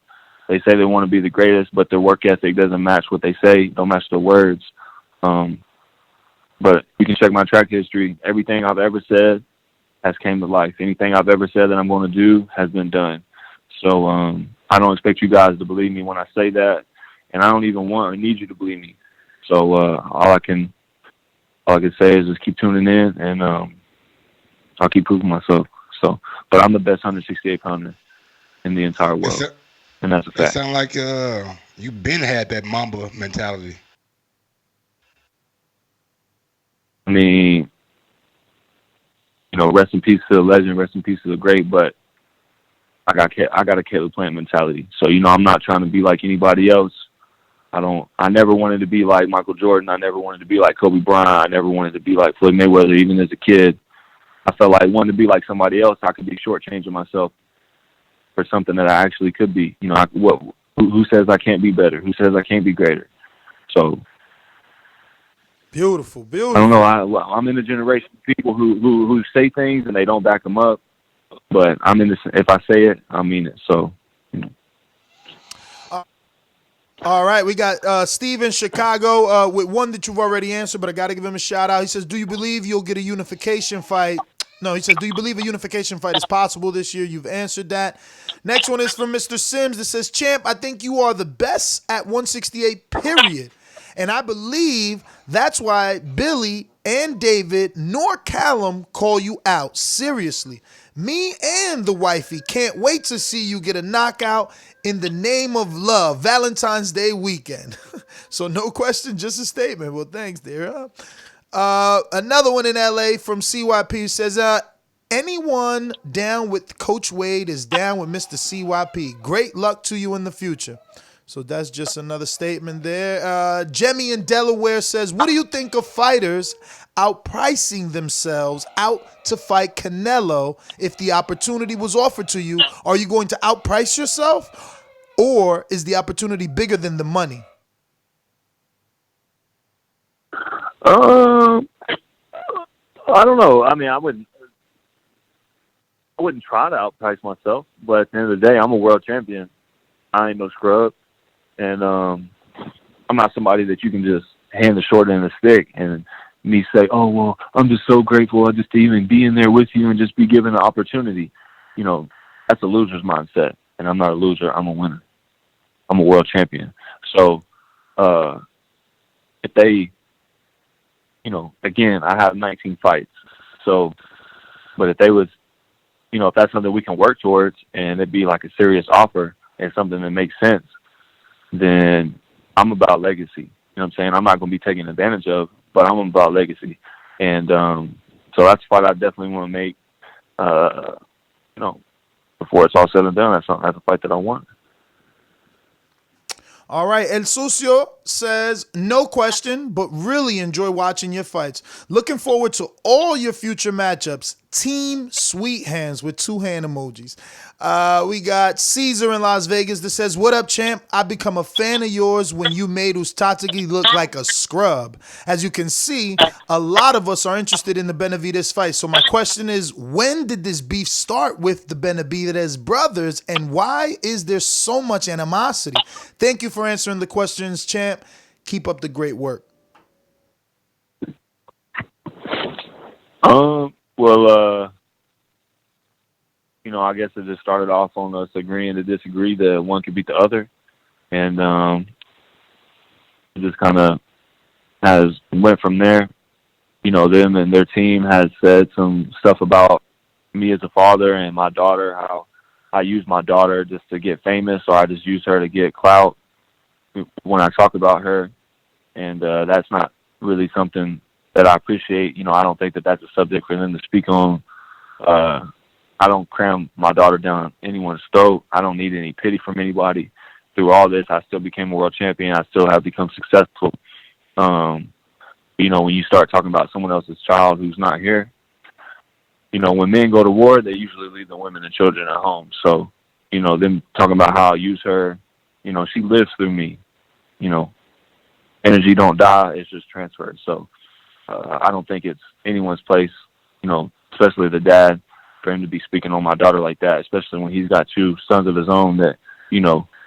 They say they want to be the greatest, but their work ethic doesn't match what they say, don't match their words. But you can check my track history. Everything I've ever said has came to life. Anything I've ever said that I'm going to do has been done. So I don't expect you guys to believe me when I say that, and I don't even want or need you to believe me. So all I can say is just keep tuning in, and I'll keep proving myself. So, but I'm the best 168 pounder in the entire world, and that's a fact. It sounds like you've been had that Mamba mentality. I mean, rest in peace to the legend, rest in peace to the great, but I got a Caleb Plant mentality. So, I'm not trying to be like anybody else. I never wanted to be like Michael Jordan. I never wanted to be like Kobe Bryant. I never wanted to be like Floyd Mayweather, even as a kid. I felt like wanting to be like somebody else, I could be shortchanging myself for something that I actually could be. Who says I can't be better? Who says I can't be greater? So beautiful. I don't know. I'm in the generation of people who say things and they don't back them up. But I'm in this. If I say it, I mean it. So. All right, we got Steve in Chicago with one that you've already answered, but I got to give him a shout out. He says, do you believe you'll get a unification fight? No, he says, do you believe a unification fight is possible this year? You've answered that. Next one is from Mr. Sims that says, champ, I think you are the best at 168, period. And I believe that's why Billy and David nor Callum call you out. Seriously. Me and the wifey can't wait to see you get a knockout in the name of love, Valentine's Day weekend. So no question, just a statement. Well, thanks, dear. Another one in LA from CYP says, anyone down with Coach Wade is down with Mr. CYP. Great luck to you in the future. So that's just another statement there. Jemmy in Delaware says, what do you think of fighters outpricing themselves out to fight Canelo if the opportunity was offered to you? Are you going to outprice yourself, or is the opportunity bigger than the money? I don't know. I mean, I wouldn't try to outprice myself, but at the end of the day, I'm a world champion. I ain't no scrub. And I'm not somebody that you can just hand the short end of the stick and me say, oh, well, I'm just so grateful just to even be in there with you and just be given the opportunity. That's a loser's mindset. and I'm not a loser. I'm a winner. I'm a world champion. So if they, again, I have 19 fights. So, but if they was, if that's something we can work towards and it'd be like a serious offer and something that makes sense, then I'm about legacy. You know what I'm saying? I'm not going to be taken advantage of, but I'm about legacy. And so that's a fight I definitely want to make, before it's all said and done. That's a fight that I want. All right, El Sucio says, no question, but really enjoy watching your fights. Looking forward to all your future matchups. Team Sweet Hands with 2-hand emojis. We got Caesar in Las Vegas that says, what up, champ? I become a fan of yours when you made Ustatagi look like a scrub. As you can see, a lot of us are interested in the Benavidez fight. So my question is, when did this beef start with the Benavidez brothers, and why is there so much animosity? Thank you for answering the questions, champ. Keep up the great work. Well, I guess it just started off on us agreeing to disagree that one could beat the other. And it just kind of went from there. Them and their team has said some stuff about me as a father and my daughter, how I use my daughter just to get famous, or I just use her to get clout when I talk about her. And that's not really something that I appreciate. I don't think that that's a subject for them to speak on. I don't cram my daughter down anyone's throat. I don't need any pity from anybody. Through all this, I still became a world champion. I still have become successful. When you start talking about someone else's child who's not here, when men go to war, they usually leave the women and children at home. So, them talking about how I use her, she lives through me. Energy don't die, it's just transferred. So I don't think it's anyone's place, especially the dad, for him to be speaking on my daughter like that, especially when he's got 2 sons of his own that,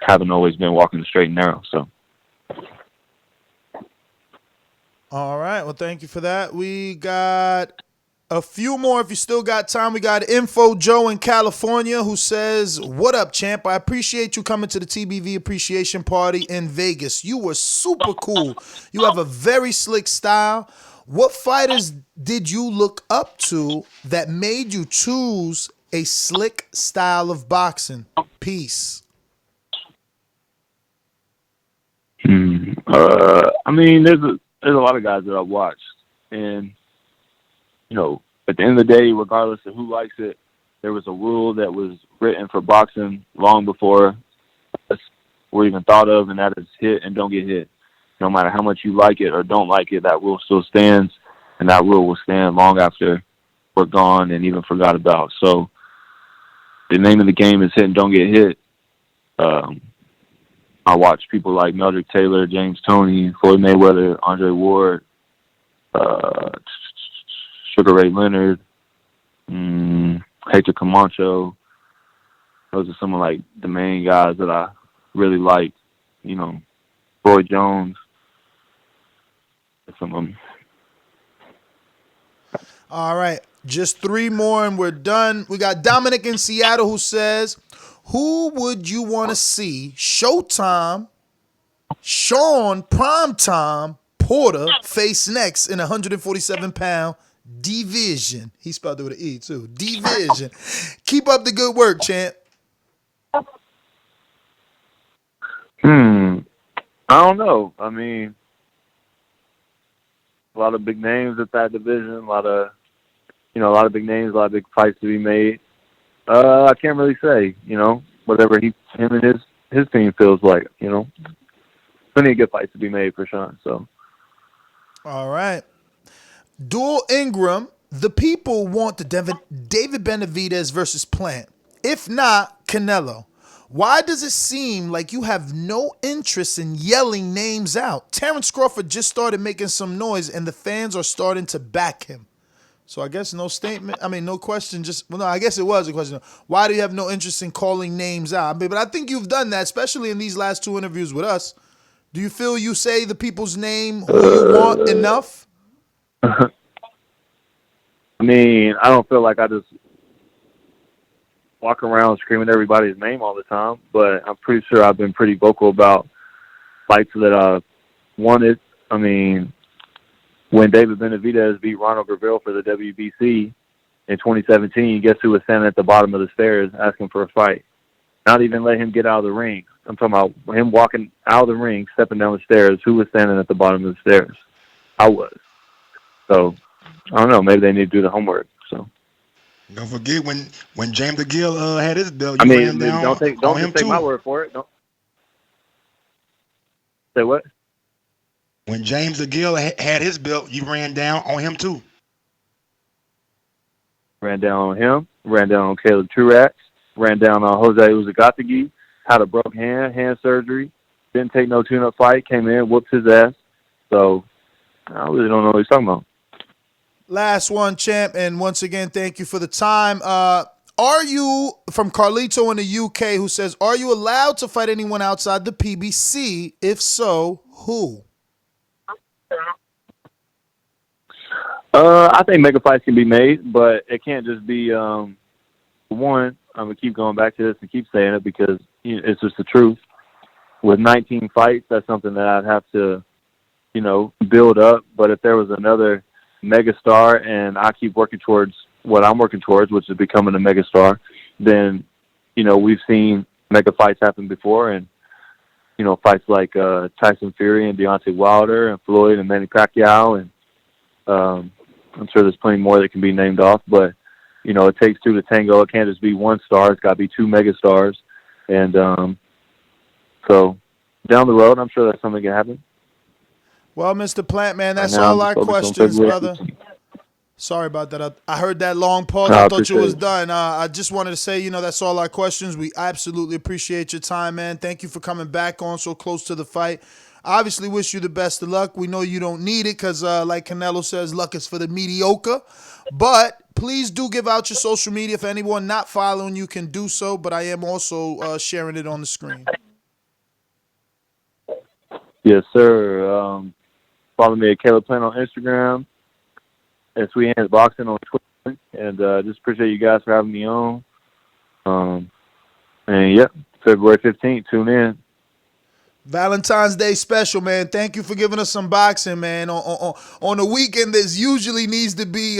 haven't always been walking the straight and narrow. So. All right. Well, thank you for that. We got a few more if you still got time. We got Info Joe in California who says, what up, champ? I appreciate you coming to the TBV appreciation party in Vegas. You were super cool. You have a very slick style. What fighters did you look up to that made you choose a slick style of boxing? Peace. There's a lot of guys that I've watched, and at the end of the day, regardless of who likes it, there was a rule that was written for boxing long before us were even thought of, and that is hit and don't get hit. No matter how much you like it or don't like it, that rule still stands, and that rule will stand long after we're gone and even forgot about. So the name of the game is hit and don't get hit. I watch people like Meldrick Taylor, James Toney, Floyd Mayweather, Andre Ward, Sugar Ray Leonard, Hector Camacho. Those are some of the main guys that I really like. Roy Jones. Some of them. All right. Just 3 more and we're done. We got Dominic in Seattle who says, who would you want to see Showtime, Sean Primetime Porter face next in a 147-pound division? He spelled it with an E, too. Division. Keep up the good work, champ. I don't know. A lot of big names at that division, a lot of big names, a lot of big fights to be made. I can't really say, whatever him and his team feels like, plenty of good fights to be made for Sean. So, all right. Dual Ingram, the people want the David Benavidez versus Plant. If not, Canelo. Why does it seem like you have no interest in yelling names out? Terrence Crawford just started making some noise, and the fans are starting to back him. So I guess no statement. No question. I guess it was a question. Why do you have no interest in calling names out? But I think you've done that, especially in these last 2 interviews with us. Do you feel you say the people's name who you want enough? I don't feel like I just walk around screaming everybody's name all the time, but I'm pretty sure I've been pretty vocal about fights that I wanted. I mean, when David Benavidez beat Ronald Graville for the WBC in 2017, guess who was standing at the bottom of the stairs asking for a fight? Not even let him get out of the ring. I'm talking about him walking out of the ring, stepping down the stairs. Who was standing at the bottom of the stairs? I was. So, I don't know. Maybe they need to do the homework. So. Don't forget when James DeGill had his belt, I you mean, ran down don't on him just take too. my word for it. Don't. Say what? When James DeGill had his belt, you ran down on him too. Ran down on him. Ran down on Caleb Truax. Ran down on Jose Uzagatagi. Had a broke hand surgery. Didn't take no tune-up fight. Came in, whooped his ass. So I really don't know what he's talking about. Last one, champ, and once again, thank you for the time. Are you, from Carlito in the UK, who says, are you allowed to fight anyone outside the PBC? If so, who? I think mega fights can be made, but it can't just be one. I'm going to keep going back to this and keep saying it because it's just the truth. With 19 fights, that's something that I'd have to, build up. But if there was another megastar and I keep working towards what I'm working towards, which is becoming a megastar, then, we've seen mega fights happen before. And, fights like Tyson Fury and Deontay Wilder and Floyd and Manny Pacquiao. And I'm sure there's plenty more that can be named off. But, it takes two to tango. It can't just be one star. It's got to be two megastars. And so down the road, I'm sure that's something that can happen. Well, Mr. Plant, man, that's Right now, all I'm our just focused on questions, February brother. 15th. Sorry about that. I heard that long pause. No, I I thought you was appreciate done. I just wanted to say, that's all our questions. We absolutely appreciate your time, man. Thank you for coming back on so close to the fight. Obviously, wish you the best of luck. We know you don't need it because, like Canelo says, luck is for the mediocre. But please do give out your social media. If anyone not following you can do so, but I am also sharing it on the screen. Yes, sir. Follow me at Caleb Plant on Instagram, at Sweet Hands Boxing on Twitter, and just appreciate you guys for having me on. And yeah, February 15th, tune in. Valentine's Day special, man. Thank you for giving us some boxing, man. On a weekend that usually needs to be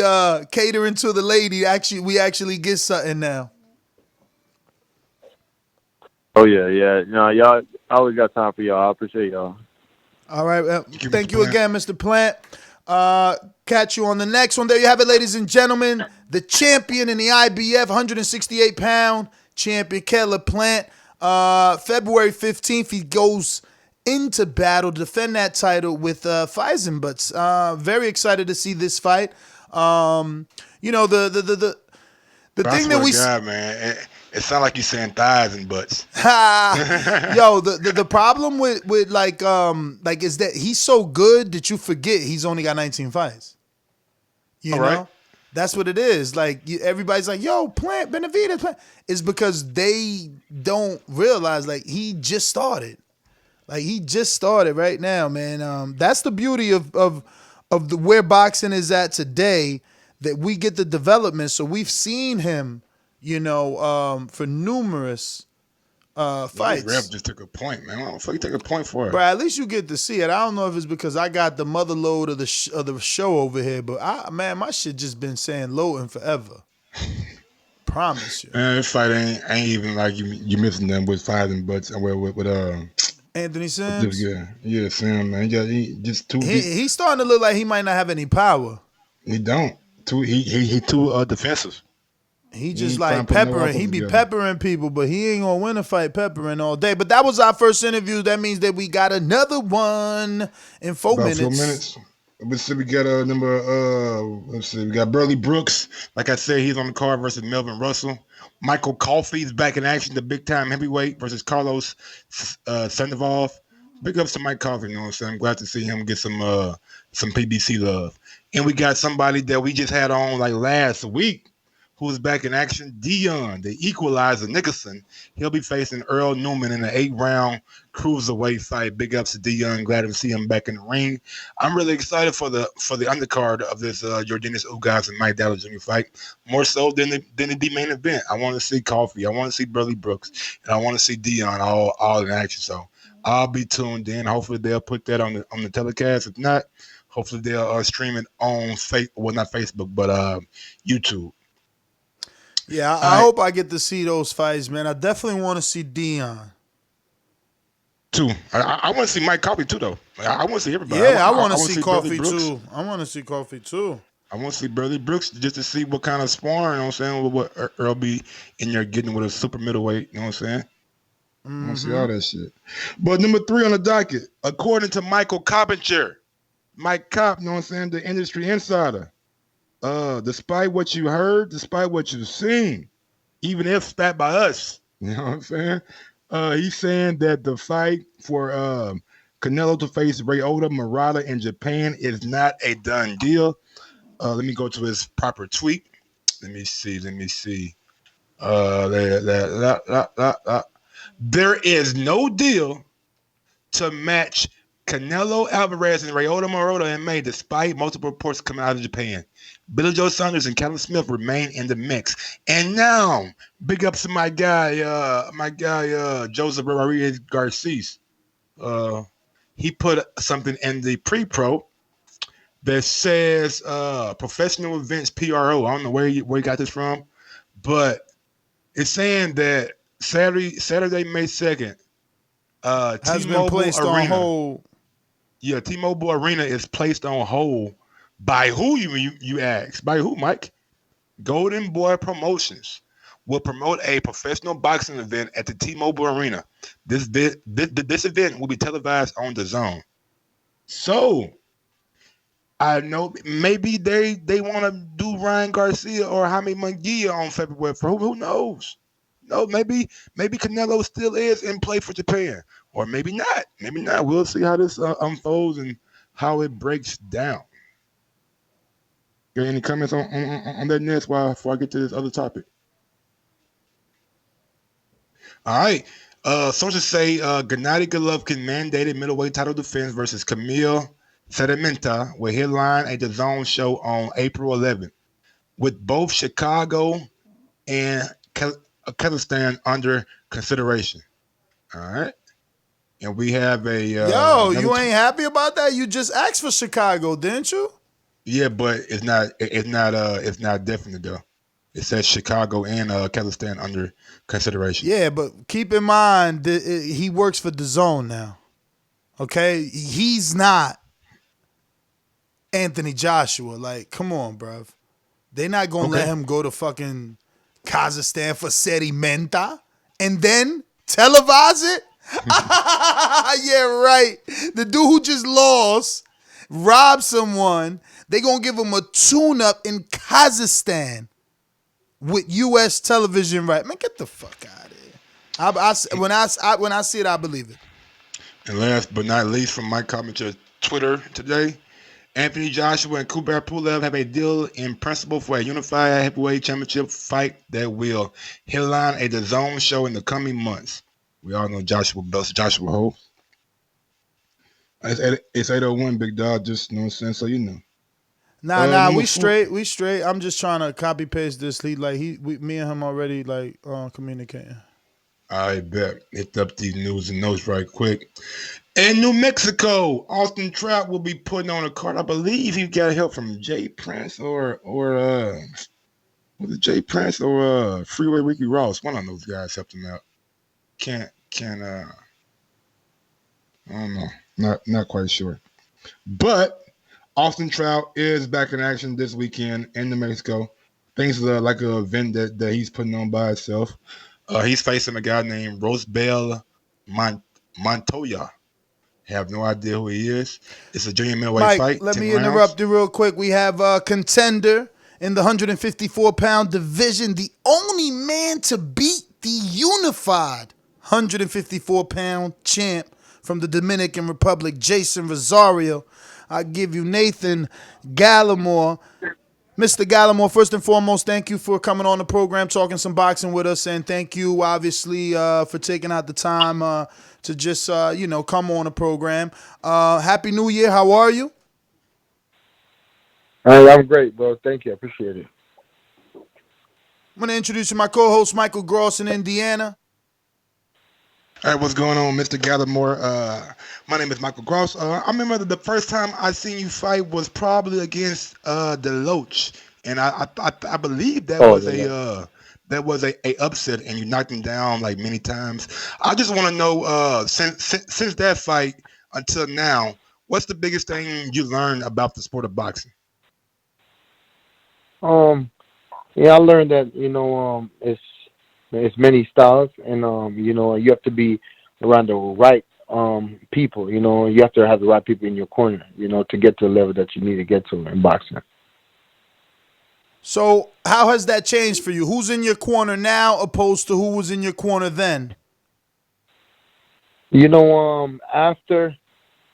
catering to the lady, we actually get something now. Oh yeah. No, y'all, I always got time for y'all. I appreciate y'all. All right. Thank you again, Mr. Plant. Catch you on the next one. There you have it, ladies and gentlemen. The champion in the IBF, 168-pound champion, Caleb Plant. February 15th, he goes into battle, defend that title with Feisenbutz. Very excited to see this fight. The thing that we God, man, it sounds like you're saying thighs and butts. Yo, the problem with is that he's so good that you forget he's only got 19 fights. You know? Right. That's what it is. Like everybody's like, "Yo, Plant, Benavidez, Plant." It's because they don't realize he just started. He just started right now, man. That's the beauty of where boxing is at today. That we get the development. So we've seen him, for numerous fights. Rev just took a point, man. What the fuck you take a point for? Bro, at least you get to see it. I don't know if it's because I got the mother load of the show over here, but my shit just been saying loading forever. Promise you. Man, this fight ain't even like you missing them with thighs and butts and with Anthony Sims. Yeah, Sam, man. He just too. He's starting to look like he might not have any power. He don't. He too defensive. He just like peppering. He be peppering people, but he ain't gonna win a fight peppering all day. But that was our first interview. That means that we got another one in 4 minutes. 4 minutes. We got let's see, we got Burley Brooks. Like I said, he's on the card versus Melvin Russell. Michael Coffey's back in action, the big time heavyweight versus Carlos Sandoval. Big ups to Mike Coffey, you know what I'm saying? I'm glad to see him get some PBC love. And we got somebody that we just had on last week. who's back in action. Dion, the equalizer, Nicholson. He'll be facing Errol Newman in an 8-round cruiserweight fight. Big ups to Dion. Glad to see him back in the ring. I'm really excited for the undercard of this Yordenis Ugas and Mike Dallas Jr. fight. More so than the main event. I want to see Coffee. I want to see Burley Brooks, and I want to see Dion all in action. So I'll be tuned in. Hopefully they'll put that on the telecast. If not, hopefully they'll stream it on not Facebook, but YouTube. Yeah, I hope I get to see those fights, man. I definitely want to see Dion. Too. I want to see Mike Coffey too, though. I want to see everybody. Yeah, I want to see Coffey too. I want to see Coffey too. I want to see Burley Brooks just to see what kind of sparring, you know what I'm saying, what Earl be in there getting with a super middleweight, you know what I'm saying? I want to see all that shit. But number 3 on the docket, according to Michael Coppinger, Mike Kopp, you know what I'm saying, the industry insider, despite what you heard, despite what you've seen, even if spat by us, you know what I'm saying, he's saying that the fight for Canelo to face Ryota Murata in Japan is not a done deal. Let me go to his proper tweet. Let me see. There is no deal to match Canelo Alvarez and Ryota Murata in May, despite multiple reports coming out of Japan. Billy Joe Saunders and Callum Smith remain in the mix. And now, big ups to my guy, Joseph Rodriguez Garces. He put something in the pre-pro that says Professional Events PRO. I don't know where he got this from, but it's saying that Saturday, May 2nd, has been placed on hold. Yeah, T-Mobile Arena is placed on hold. By who, you ask? By who, Mike? Golden Boy Promotions will promote a professional boxing event at the T-Mobile Arena. This event will be televised on DAZN. So, I know maybe they want to do Ryan Garcia or Jaime Munguia on February 4th. Who knows? No, maybe Canelo still is in play for Japan, or maybe not. Maybe not. We'll see how this unfolds and how it breaks down. Got any comments on that next before I get to this other topic? All right. Sources say Gennady Golovkin mandated middleweight title defense versus Camille Sedimenta will headline a DAZN show on April 11th, with both Chicago and Kazakhstan under consideration. All right. And we have a you ain't happy about that? You just asked for Chicago, didn't you? Yeah, but it's not definite though. It says Chicago and Kazakhstan under consideration. Yeah, but keep in mind that he works for DAZN now. Okay? He's not Anthony Joshua. Like, come on, bruv. They're not going to let him go to fucking Kazakhstan for Sedimenta and then televise it? Yeah, right. The dude who just lost, robbed someone, they going to give him a tune-up in Kazakhstan with U.S. television right. Man, get the fuck out of here. When I see it, I believe it. And last but not least, from Mike Carpenter's Twitter today, Anthony Joshua and Kubrat Pulev have a deal in principle for a unified heavyweight championship fight that will headline a DAZN show in the coming months. We all know Joshua belts Joshua Ho. It's 801, big dog, just, you know what I'm saying, so you know. Nah, we straight. I'm just trying to copy paste this. Me and him already communicating. I bet. Hit up these news and notes right quick. In New Mexico, Austin Trout will be putting on a card. I believe he got help from Jay Prince or was it Jay Prince or Freeway Ricky Ross? One of those guys helped him out. I don't know. Not quite sure. But Austin Trout is back in action this weekend in New Mexico. Thanks to like an event that he's putting on by himself. He's facing a guy named Rosbel Montoya. Have no idea who he is. It's a junior middleweight fight. Let me interrupt you real quick. We have a contender in the 154-pound division, the only man to beat the unified 154-pound champ from the Dominican Republic, Jason Rosario. I give you Nathan Gallimore Mr. Gallimore, first and foremost, thank you for coming on the program, talking some boxing with us, and thank you, obviously, for taking out the time to just, come on the program. Happy New Year. How are you? I'm great, bro. Thank you. I appreciate it. I'm going to introduce you to my co-host, Michael Gross in Indiana. All right, what's going on, Mr. Gallimore? My name is Michael Gross. I remember the first time I seen you fight was probably against Deloach, and I believe that was a upset, and you knocked him down like many times. I just want to know since that fight until now, what's the biggest thing you learned about the sport of boxing? Yeah, I learned that it's many styles, and you have to be around the right people. You have to have the right people in your corner, to get to the level that you need to get to in boxing. So how has that changed for you? Who's in your corner now opposed to who was in your corner then? After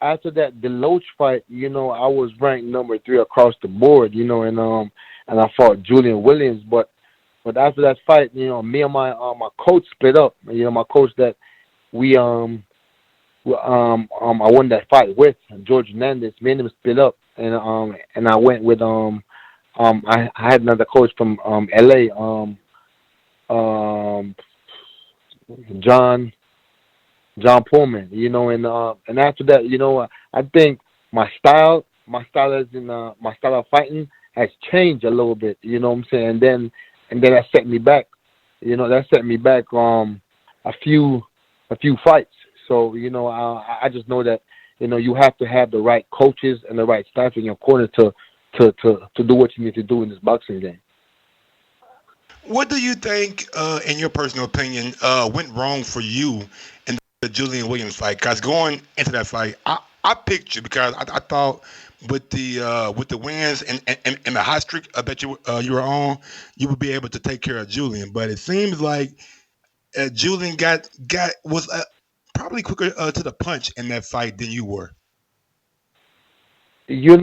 that Deloach fight, I was ranked number 3 across the board, and I fought Julian Williams, but after that fight, me and my coach split up. My coach that I won that fight with, George Hernandez, me and him split up, and I went with I had another coach from LA, John Pullman, and after that, I think my style of fighting has changed a little bit, you know what I'm saying? And then that set me back. A few fights. So, I just know that, you have to have the right coaches and the right staff in your corner to do what you need to do in this boxing game. What do you think, in your personal opinion, went wrong for you in the Julian Williams fight? Because going into that fight, I picked you because I thought with the wins and the hot streak that you were on, you would be able to take care of Julian. But it seems like Julian was probably quicker to the punch in that fight than you were. Yeah,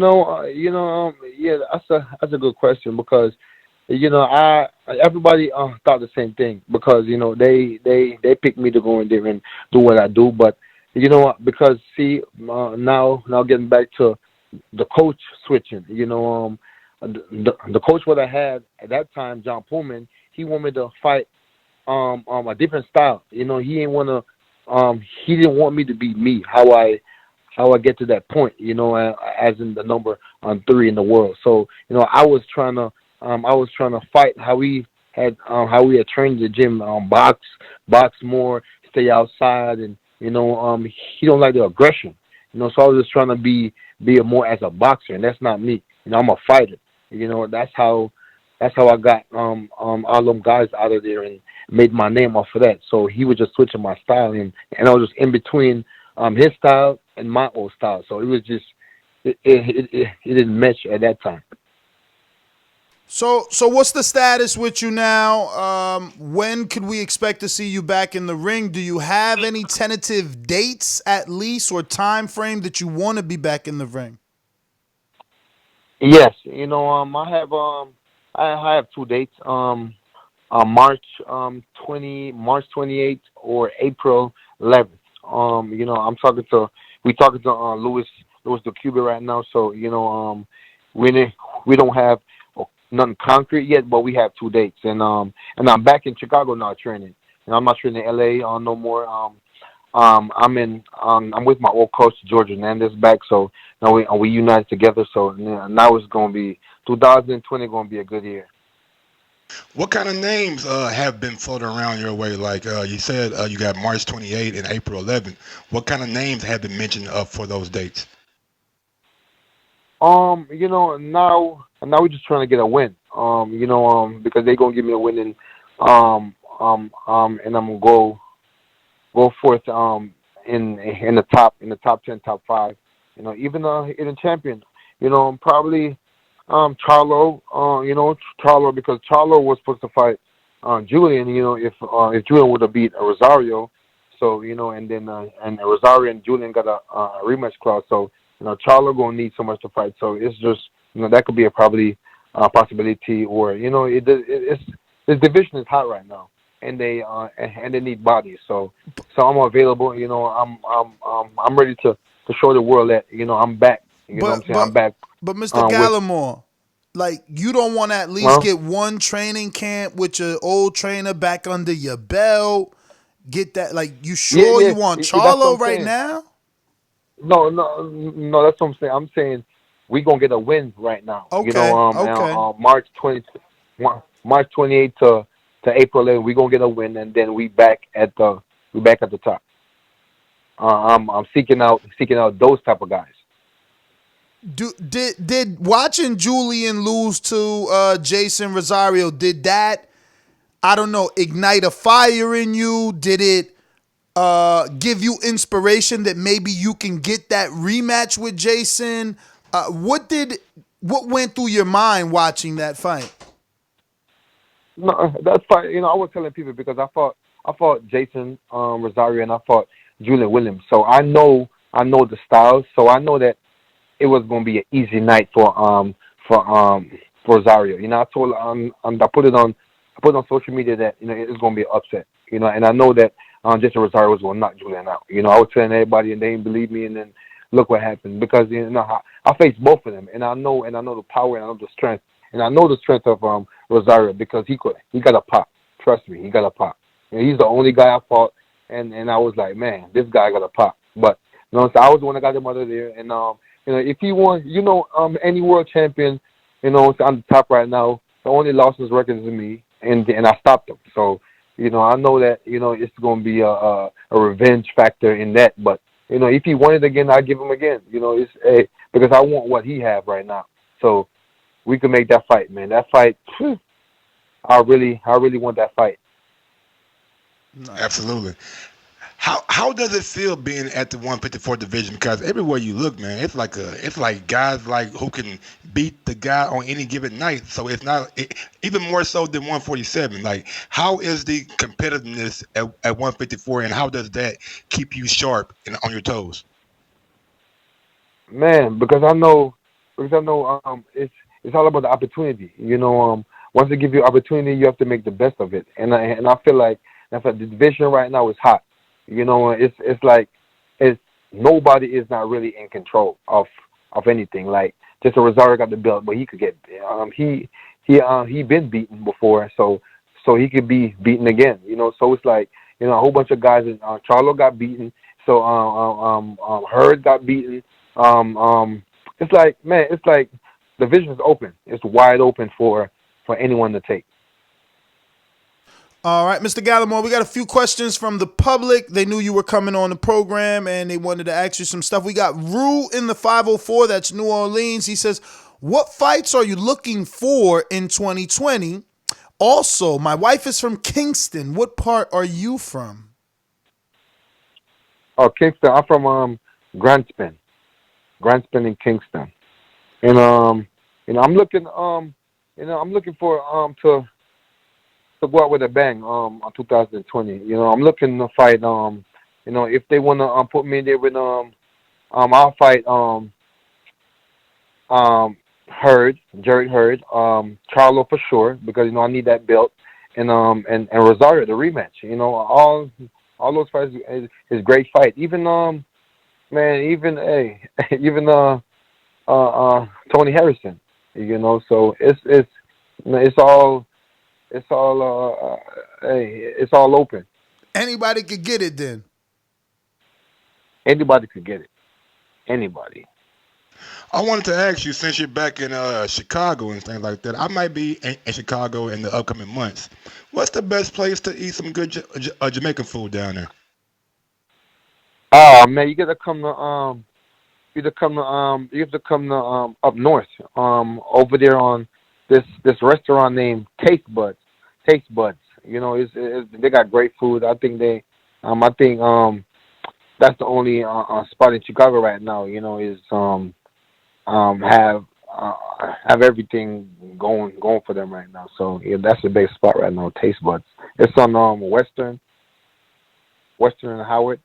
that's a good question because everybody thought the same thing because they picked me to go in there and do what I do, but because now getting back to the coach switching, the coach what I had at that time, John Pullman, he wanted me to fight a different style. He didn't want me to be me, how I get to that point, as in the number 3 in the world. So, I was trying to fight how we had trained the gym, box more, stay outside, and he don't like the aggression. So I was just trying to be more as a boxer, and that's not me. I'm a fighter. That's how I got all them guys out of there and made my name off of that. So he was just switching my style, and I was just in between his style and my old style. So it was just it didn't match at that time. So what's the status with you now? When could we expect to see you back in the ring? Do you have any tentative dates at least or time frame that you want to be back in the ring? Yes, I have 2 dates. March 28th or April 11th. We talking to Louis DeCuba right now. So we don't have nothing concrete yet, but we have 2 dates, and I'm back in Chicago now training, and I'm not training in LA no more. I'm with my old coach George Hernandez back, so now we united together. So now it's gonna be 2020, gonna be a good year. What kind of names have been floating around your way? Like you said, you got March 28th and April 11th. What kind of names have been mentioned for those dates? Now we're just trying to get a win. Because they're gonna give me a win, and I'm gonna go forth in the top 10, top 5. Even in a champion. Probably Charlo. Charlo, because Charlo was supposed to fight Julian. If Julian would have beat Rosario, so and then and Rosario and Julian got a rematch clause. So Charlo gonna need so much to fight. So it's just that could be probably possibility, or it's this division is hot right now, and they need bodies. So I'm available. I'm ready to show the world that I'm back. What I'm saying? I'm back. But Mr. Gallimore, like, you don't want to at least get one training camp with your old trainer back under your belt? Get that? Like, you sure you want Charlo right now? No, that's what I'm saying. I'm saying we gonna get a win right now. Okay. March 28th to April 11th, we gonna get a win, and then we back at the top. I'm seeking out those type of guys. Did watching Julian lose to Jason Rosario, did that, I don't know, ignite a fire in you? Did it give you inspiration that maybe you can get that rematch with Jason? What went through your mind watching that fight? No, that's fine. I was telling people because I fought Jason Rosario and I fought Julian Williams, so I know the styles, so I know that it was going to be an easy night for Rosario. I told I put it on social media that it's going to be an upset. And I know that Jason Rosario was going to knock Julian out. I was telling everybody, and they didn't believe me, and then look what happened. Because I faced both of them, and I know the power, and I know the strength, and I know the strength of Rosario because he got a pop. Trust me, he got a pop. He's the only guy I fought, and I was like, man, this guy got a pop. But so I was the one that got him out of there, and if he won, any world champion, on the top right now, the only loss is record to me, and I stopped him. So, I know that, it's going to be a revenge factor in that. But, if he won it again, I'll give him again. Because I want what he have right now. So we can make that fight, man. That fight, I really want that fight. Absolutely. How does it feel being at the 154 division? Because everywhere you look, man, it's like guys like who can beat the guy on any given night. So it's not even more so than 147. Like, how is the competitiveness at 154, and how does that keep you sharp and on your toes? Man, because I know it's all about the opportunity. Once they give you opportunity, you have to make the best of it. And I feel like the division right now is hot. It's like nobody is not really in control of anything. Like, just Rosario got the belt, but he could get he been beaten before, so he could be beaten again. So it's like a whole bunch of guys. Charlo got beaten, so Hurd got beaten. It's like, man, it's like the division is open. It's wide open for anyone to take. All right, Mr. Gallimore, we got a few questions from the public. They knew you were coming on the program, and they wanted to ask you some stuff. We got Rue in the 504, that's New Orleans. He says, what fights are you looking for in 2020? Also, my wife is from Kingston. What part are you from? Oh, Kingston. I'm from Grandspin in Kingston. And I'm looking for to go out with a bang on 2020. I'm looking to fight. If they want to put me there with I'll fight Jared Hurd, Charlo for sure, because I need that belt, and Rosario the rematch. All those fights is great fight. Even Tony Harrison. So it's all open. Anybody could get it then. Anybody could get it. Anybody. I wanted to ask you, since you're back in Chicago and things like that, I might be in Chicago in the upcoming months. What's the best place to eat some good Jamaican food down there? Oh man, you have to come to up north. Over there on this restaurant named Taste Buds. They got great food. I think that's the only spot in Chicago right now. Is have everything going for them right now. So yeah, that's the big spot right now. Taste Buds. It's on Western and Howard.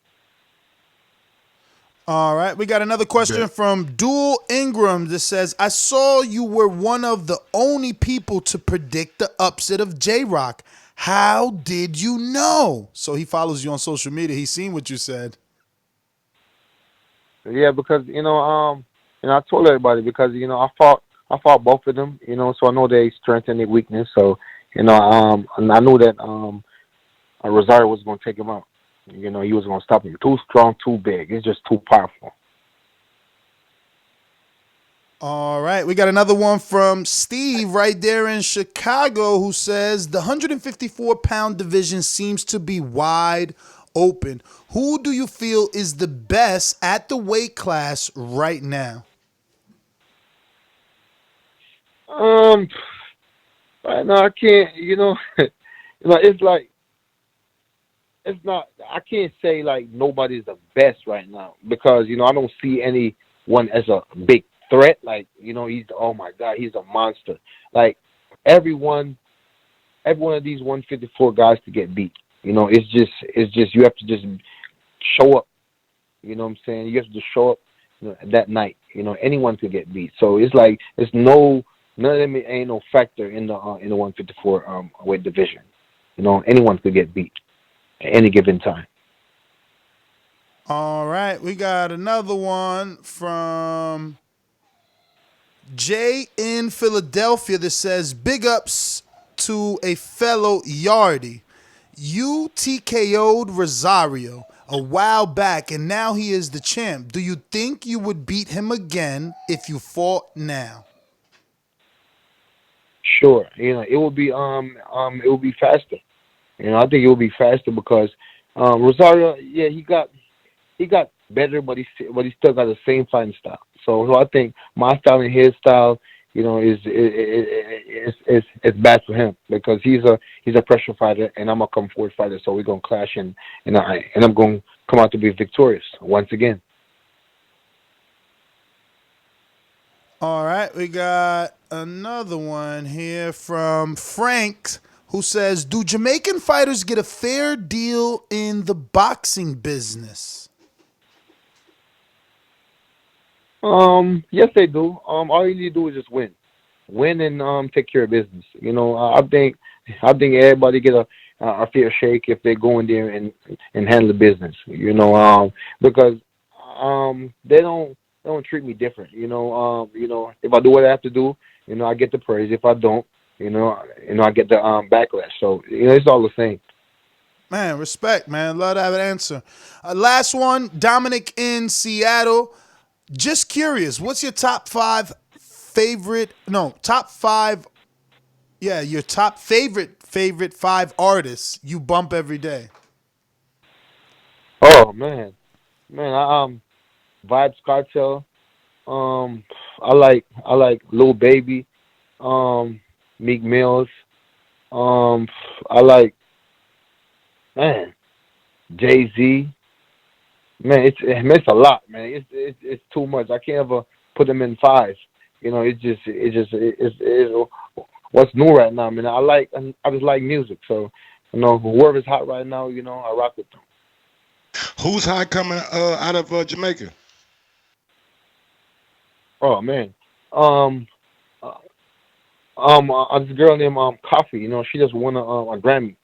All right, we got another question from Dual Ingram that says, I saw you were one of the only people to predict the upset of J-Rock. How did you know? So he follows you on social media. He's seen what you said. Yeah, because I told everybody because I fought both of them, so I know their strength and their weakness. So and I knew that Rosario was going to take him out. He was going to stop him. Too strong, too big. It's just too powerful. All right, we got another one from Steve right there in Chicago who says the 154-pound division seems to be wide open. Who do you feel is the best at the weight class right now? Right now I can't. It's like it's not. I can't say like nobody's the best right now because I don't see anyone as a big threat. Like he's oh my God, he's a monster. Like every one of these 154 guys to get beat. It's just you have to just show up. You know what I'm saying? You have to just show up that night. Anyone could get beat. So it's like none of them ain't no factor in the 154 weight division. Anyone could get beat at any given time. All right, we got another one from Jay in Philadelphia that says, big ups to a fellow Yardie. You TKO'd Rosario a while back, and now he is the champ. Do you think you would beat him again if you fought now? Sure, it will be faster. I think it will be faster because Rosario, yeah, he got better, but he still got the same fighting style. So I think my style and his style, is bad for him because he's a pressure fighter and I'm a come forward fighter. So we're gonna clash and I'm gonna come out to be victorious once again. All right, we got another one here from Frank who says, do Jamaican fighters get a fair deal in the boxing business? Yes, they do. All you need to do is just win and take care of business. I think everybody get a fair shake if they go in there and handle the business. Because they don't treat me different. If I do what I have to do, I get the praise. If I don't, I get the backlash. So it's all the same. Man, respect, man. Love to have an answer. Last one, Dominic in Seattle. Just curious, what's your top five favorite 5 artists you bump every day? Oh man, Vibes Cartel. I like Lil Baby, Meek Mills. I like Jay-Z. Man, it's a lot, man. It's too much. I can't ever put them in 5. It's what's new right now. I mean, I just like music. So, whoever's hot right now, I rock with them. Who's hot coming out of Jamaica? Oh man, this girl named Coffee. She just won a Grammy.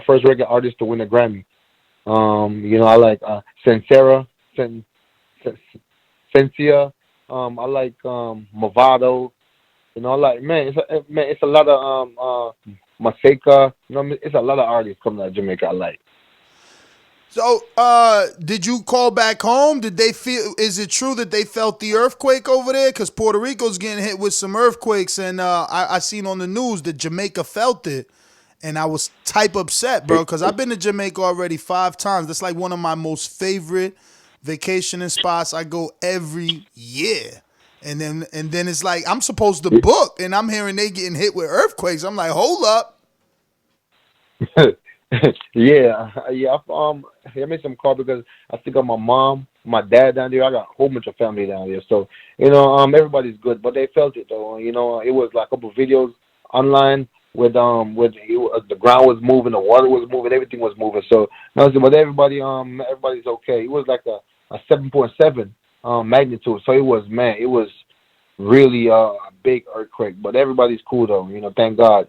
First reggae artist to win a Grammy. I like Cynthia. I like Movado. I like it's a lot of Maseka. It's a lot of artists coming out of Jamaica. I like. So, did you call back home? Did they feel? Is it true that they felt the earthquake over there? Because Puerto Rico's getting hit with some earthquakes, and I seen on the news that Jamaica felt it, and I was type upset, bro. Because I've been to Jamaica already 5 times. That's like one of my most favorite vacationing spots. I go every year, and then it's like I'm supposed to book, and I'm hearing they getting hit with earthquakes. I'm like, hold up. Yeah. I made some call because I still got my mom, my dad down there. I got a whole bunch of family down there. So, everybody's good, but they felt it though. It was like a couple of videos online with the ground was moving, the water was moving, everything was moving. So, but everybody's okay. It was like a 7.7 magnitude. So it was really a big earthquake. But everybody's cool though, thank God,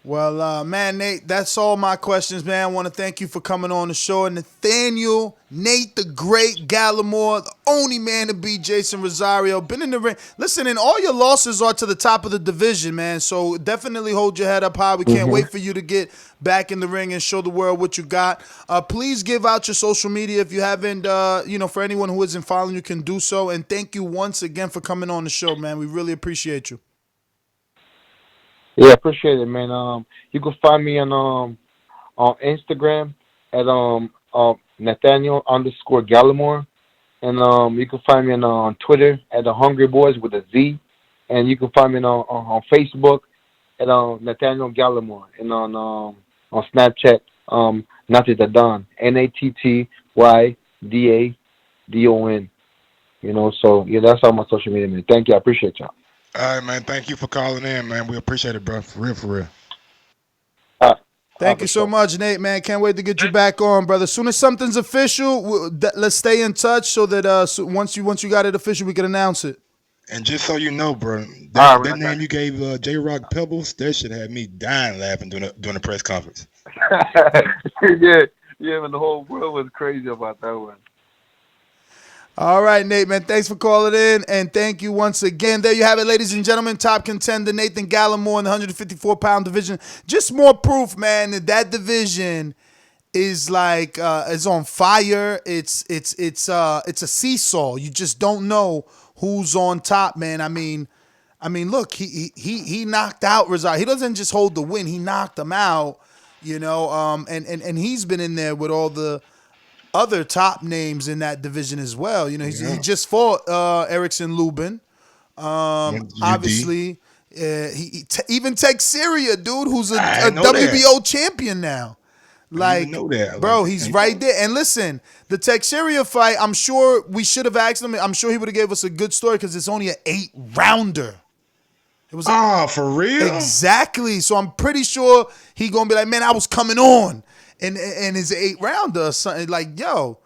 Well, man, Nate, that's all my questions, man. I want to thank you for coming on the show. And Nathaniel, Nate the Great Gallimore, the only man to beat Jason Rosario. Been in the ring. Listen, and all your losses are to the top of the division, man. So definitely hold your head up high. We can't wait for you to get back in the ring and show the world what you got. Please give out your social media if you haven't, for anyone who isn't following you can do so. And thank you once again for coming on the show, man. We really appreciate you. Yeah, appreciate it, man. You can find me on Instagram at Nathaniel_Gallimore, and you can find me on Twitter at the Hungry Boys with a Z, and you can find me on Facebook at Nathaniel Gallimore, and on Snapchat Natty the Don, NATTYDADON. So yeah, that's all my social media, man. Thank you, I appreciate y'all. All right, man. Thank you for calling in, man. We appreciate it, bro. For real, for real. Thank you so much, Nate, man. Can't wait to get you back on, brother. As soon as something's official, let's stay in touch so that once you got it official, we can announce it. And just so you know, bro, that name you gave J-Rock Pebbles, that shit had me dying laughing during the press conference. yeah, man, the whole world was crazy about that one. All right, Nate, man. Thanks for calling in, and thank you once again. There you have it, ladies and gentlemen. Top contender Nathan Gallimore in the 154-pound division. Just more proof, man, that division is like is on fire. It's a seesaw. You just don't know who's on top, man. I mean, look, he knocked out Rosario. He doesn't just hold the win; he knocked him out. And he's been in there with all the other top names in that division as well. He just fought Erickson Lubin. Obviously, even Teixeira, dude, who's a WBO champion now. Like, bro, he's right there. And listen, the Teixeira fight, I'm sure we should have asked him. I'm sure he would have gave us a good story because it's only an 8-rounder. It was for real? Exactly. So I'm pretty sure he gonna be like, man, I was coming on. And his 8-rounder or something, like, yo,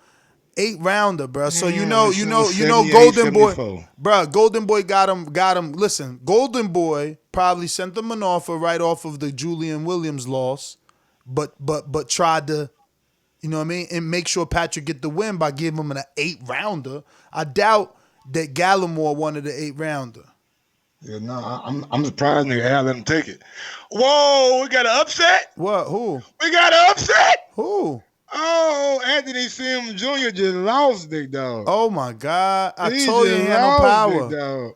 8-rounder, bro. So you know, Golden Boy, bro. Golden Boy got him. Listen, Golden Boy probably sent them an offer right off of the Julian Williams loss, but tried to, you know what I mean, and make sure Patrick get the win by giving him an 8-rounder. I doubt that Gallimore wanted an 8-rounder. Yeah, no, I'm surprised nigga Al let him take it. Whoa, we got an upset? What? Who? We got an upset? Who? Oh, Anthony Sim Jr. just lost, big dog. Oh my God! I told you he had no power.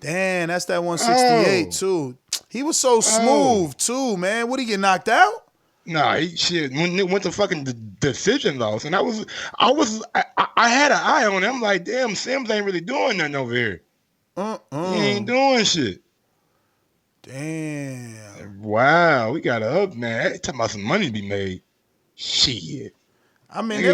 Damn, that's that 168 too. He was so smooth too, man. What, he get knocked out? Nah, when it went to fucking decision loss, and I had an eye on him. I'm like, damn, Sims ain't really doing nothing over here. He ain't doing shit. Damn. Wow, we got an up, man. Talking about some money to be made. Shit. I mean,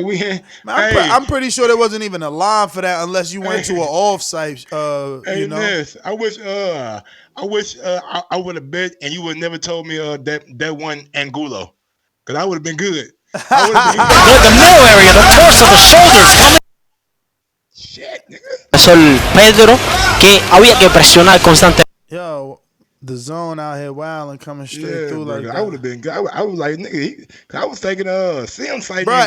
I'm pretty sure there wasn't even a line for that unless you went to an off-site. Yes. I wish I would have bet and you would have never told me that one Angulo, because I would have been good. The middle area, the torso, the shoulders coming. Shit, nigga. El Pedro que había que presionar constantemente. Yo, the zone out here wild and coming straight through, bro, like that. I would have been good. I was like, nigga, I was thinking Sim fighting. Bro,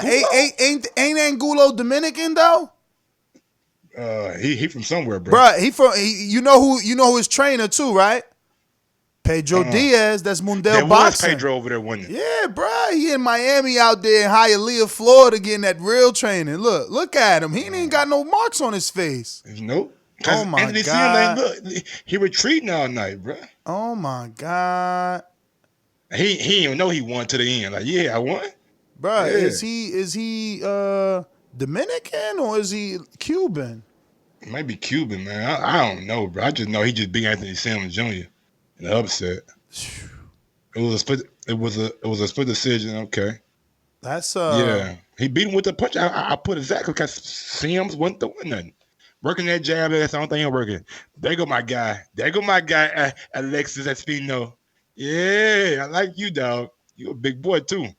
ain't Angulo Dominican though? He from somewhere, bro. Bro, you know who his trainer too, right? Pedro Diaz, that's Mundell Boxing. Was Pedro over there, wasn't it? Yeah, bro. He in Miami out there in Hialeah, Florida, getting that real training. Look at him. He ain't got no marks on his face. Nope. Oh my Anthony God. He retreating all night, bro. Oh my God. He didn't even know he won to the end. Like, yeah, I won. Bro, Yeah. is he Dominican or is he Cuban? It might be Cuban, man. I don't know, bro. I just know he just beat Anthony Sims Jr. in the upset. It was a split decision. Okay. That's yeah. He beat him with the punch. I put exactly because Sims wasn't doing nothing. Working that jab, that's the only thing I'm working. There go my guy, Alexis Espino. Yeah, I like you, dog. You a big boy too.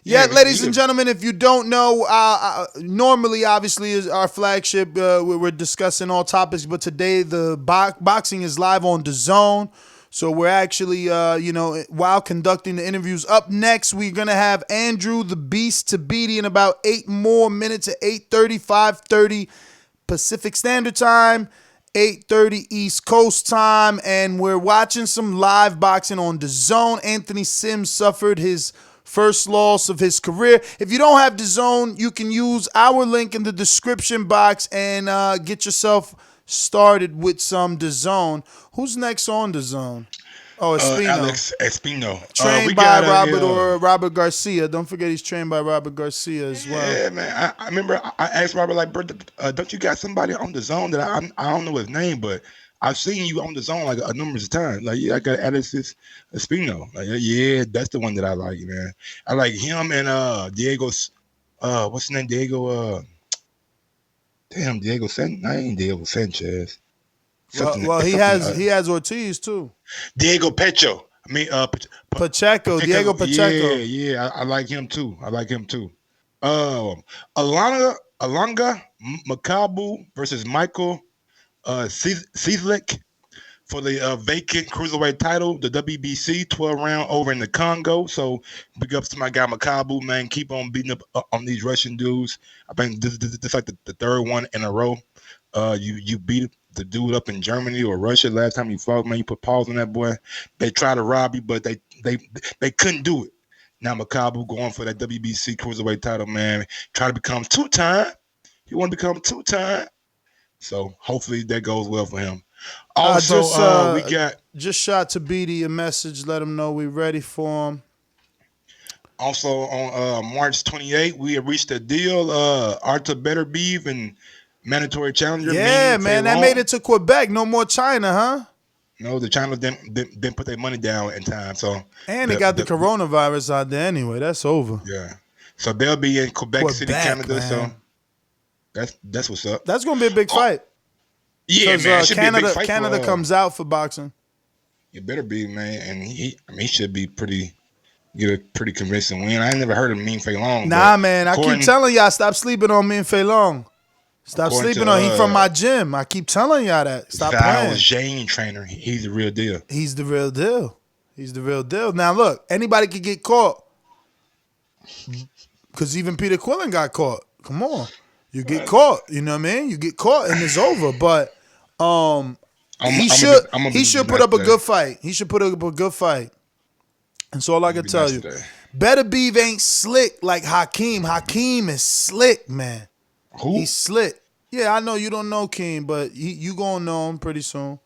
Yeah, Yeah, ladies and gentlemen, if you don't know, normally, obviously, is our flagship. We're discussing all topics, but today the boxing is live on DAZN. So we're actually, while conducting the interviews. Up next, we're going to have Andrew the Beast Tabiti in about 8 more minutes at 8:30, 5:30 Pacific Standard Time, 8:30 East Coast Time, and we're watching some live boxing on DAZN. Anthony Sims suffered his first loss of his career. If you don't have DAZN, you can use our link in the description box and get yourself started with some DAZN. Who's next on DAZN? Oh, Espino. Alex Espino. Trained by Robert Garcia. Don't forget he's trained by Robert Garcia as well. Yeah, man. I remember I asked Robert, like, bro, don't you got somebody on DAZN that I don't know his name, but I've seen you on DAZN like a numerous of times. Like, yeah, I got Alexis Espino. Like, yeah, that's the one that I like, man. I like him and Diego's. What's his name? Diego. Diego Sanchez. I ain't Diego Sanchez. Well, he has Ortiz too. Diego Pacheco. I mean, Pacheco. Diego Pacheco. Yeah. I like him too. Alanga Makabu versus Michael Cizlek for the vacant cruiserweight title, the WBC 12 round over in the Congo. So big ups to my guy Makabu, man. Keep on beating up on these Russian dudes. I think this is like the third one in a row. You beat the dude up in Germany or Russia last time you fought, man. You put pause on that boy. They tried to rob you, but they couldn't do it. Now Makabu going for that WBC cruiserweight title, man. Try to become two-time. He want to become two-time. So hopefully that goes well for him. Also, we got just shot Tabiti a message. Let him know we're ready for him. Also on March 28th, we have reached a deal. Arthur Beterbiev and mandatory challenger. Yeah, man, that made it to Quebec. No more China, huh? No, the China didn't put their money down in time. So and they got the coronavirus out there anyway. That's over. Yeah, so they'll be in Quebec City, Canada. Man. So that's what's up. That's gonna be a big fight. Yeah, man. Canada comes out for boxing. It better be, man. And he should be get a pretty convincing win. I ain't never heard of Min Fei Long. Nah, man. I keep telling y'all, stop sleeping on Min Fei Long. Stop sleeping on him. He from my gym. I keep telling y'all that. Stop playing. Zhang trainer. He's the real deal. He's the real deal. Now look, anybody could get caught. Because even Peter Quillen got caught. Come on. You get caught. You know what I mean? You get caught and it's over. But he should put up a good fight. He should put up a good fight. And so all I can tell you. Beterbiev ain't slick like Hakeem. Hakeem is slick, man. Who? He's slick. Yeah, I know you don't know Keem, but you gonna know him pretty soon.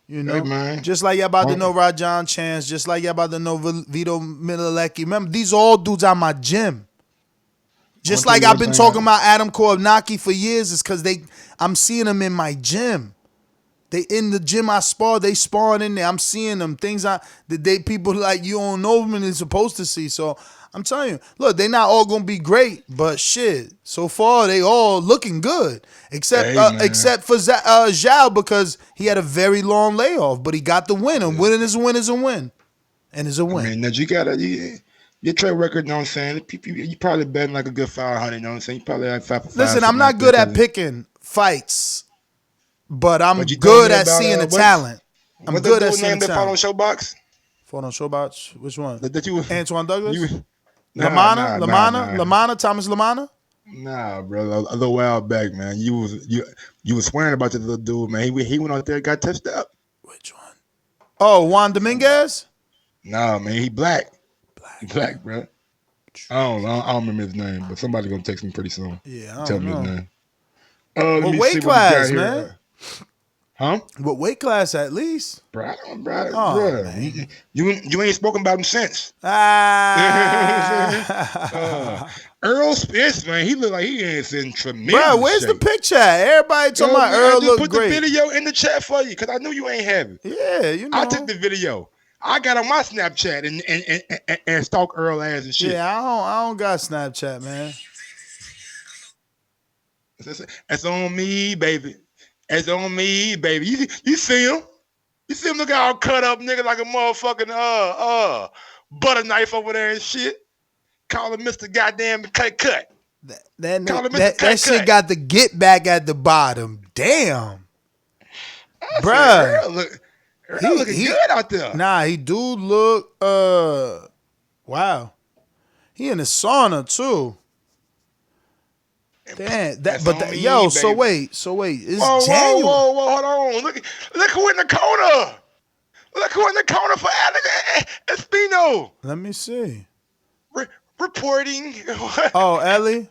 You know, hey, man. Just like y'all about to know Rajon Chance, just like y'all about to know Vito Middlelecki. Remember, these all dudes out my gym. Just like I've been talking about Adam Kornacki for years, is because I'm seeing them in my gym. They in the gym I spar, they sparring in there. I'm seeing them things people like you don't know them and they're supposed to see. So I'm telling you, look, they not all gonna be great, but shit, so far they all looking good, except for Zhao, because he had a very long layoff, but he got the win, and winning is a win is a win, and it's a win. I mean, now you gotta your track record. You know what I'm saying? You probably betting like a good 500. You know what I'm saying? You probably like 5 for 5. Listen, I'm not good at picking fights, but I'm good at seeing the talent. I'm good at seeing the talent. Fought on Showbox? Fought on Showbox? Which one? That you Antoine Douglas? Lamana, Thomas Lamana? Nah, bro. A little while back, man. You was swearing about the little dude, man. He went out there and got touched up. Which one? Oh, Juan Dominguez? Nah, man. He black. He black, bro. I don't remember his name, but somebody gonna text me pretty soon. Yeah, I tell don't me know. his name. What weight class, man? Huh? What weight class at least? Bro, you ain't spoken about him since. Earl Spence, man, he look like he is in tremendous Bro, where's shape. the picture at? Everybody talking about Earl look put great. The video in the chat for you because I knew you ain't have it. Yeah, you know. I took the video. I got on my Snapchat and stalk Earl ass and shit. Yeah, I don't got Snapchat, man. It's on me, baby. It's on me, baby. You see him? You see him looking all cut up, nigga, like a motherfucking butter knife over there and shit. call him Mr. Goddamn Cut. That shit got the get back at the bottom. Damn. Bruh. Earl looking good out there. Nah, he do look, wow. He in the sauna, too. Damn. So wait. It's January. Whoa, hold on. Look who in the corner. Look who in the corner for Alexis Espino. Let me see. Reporting. Oh, Ellie?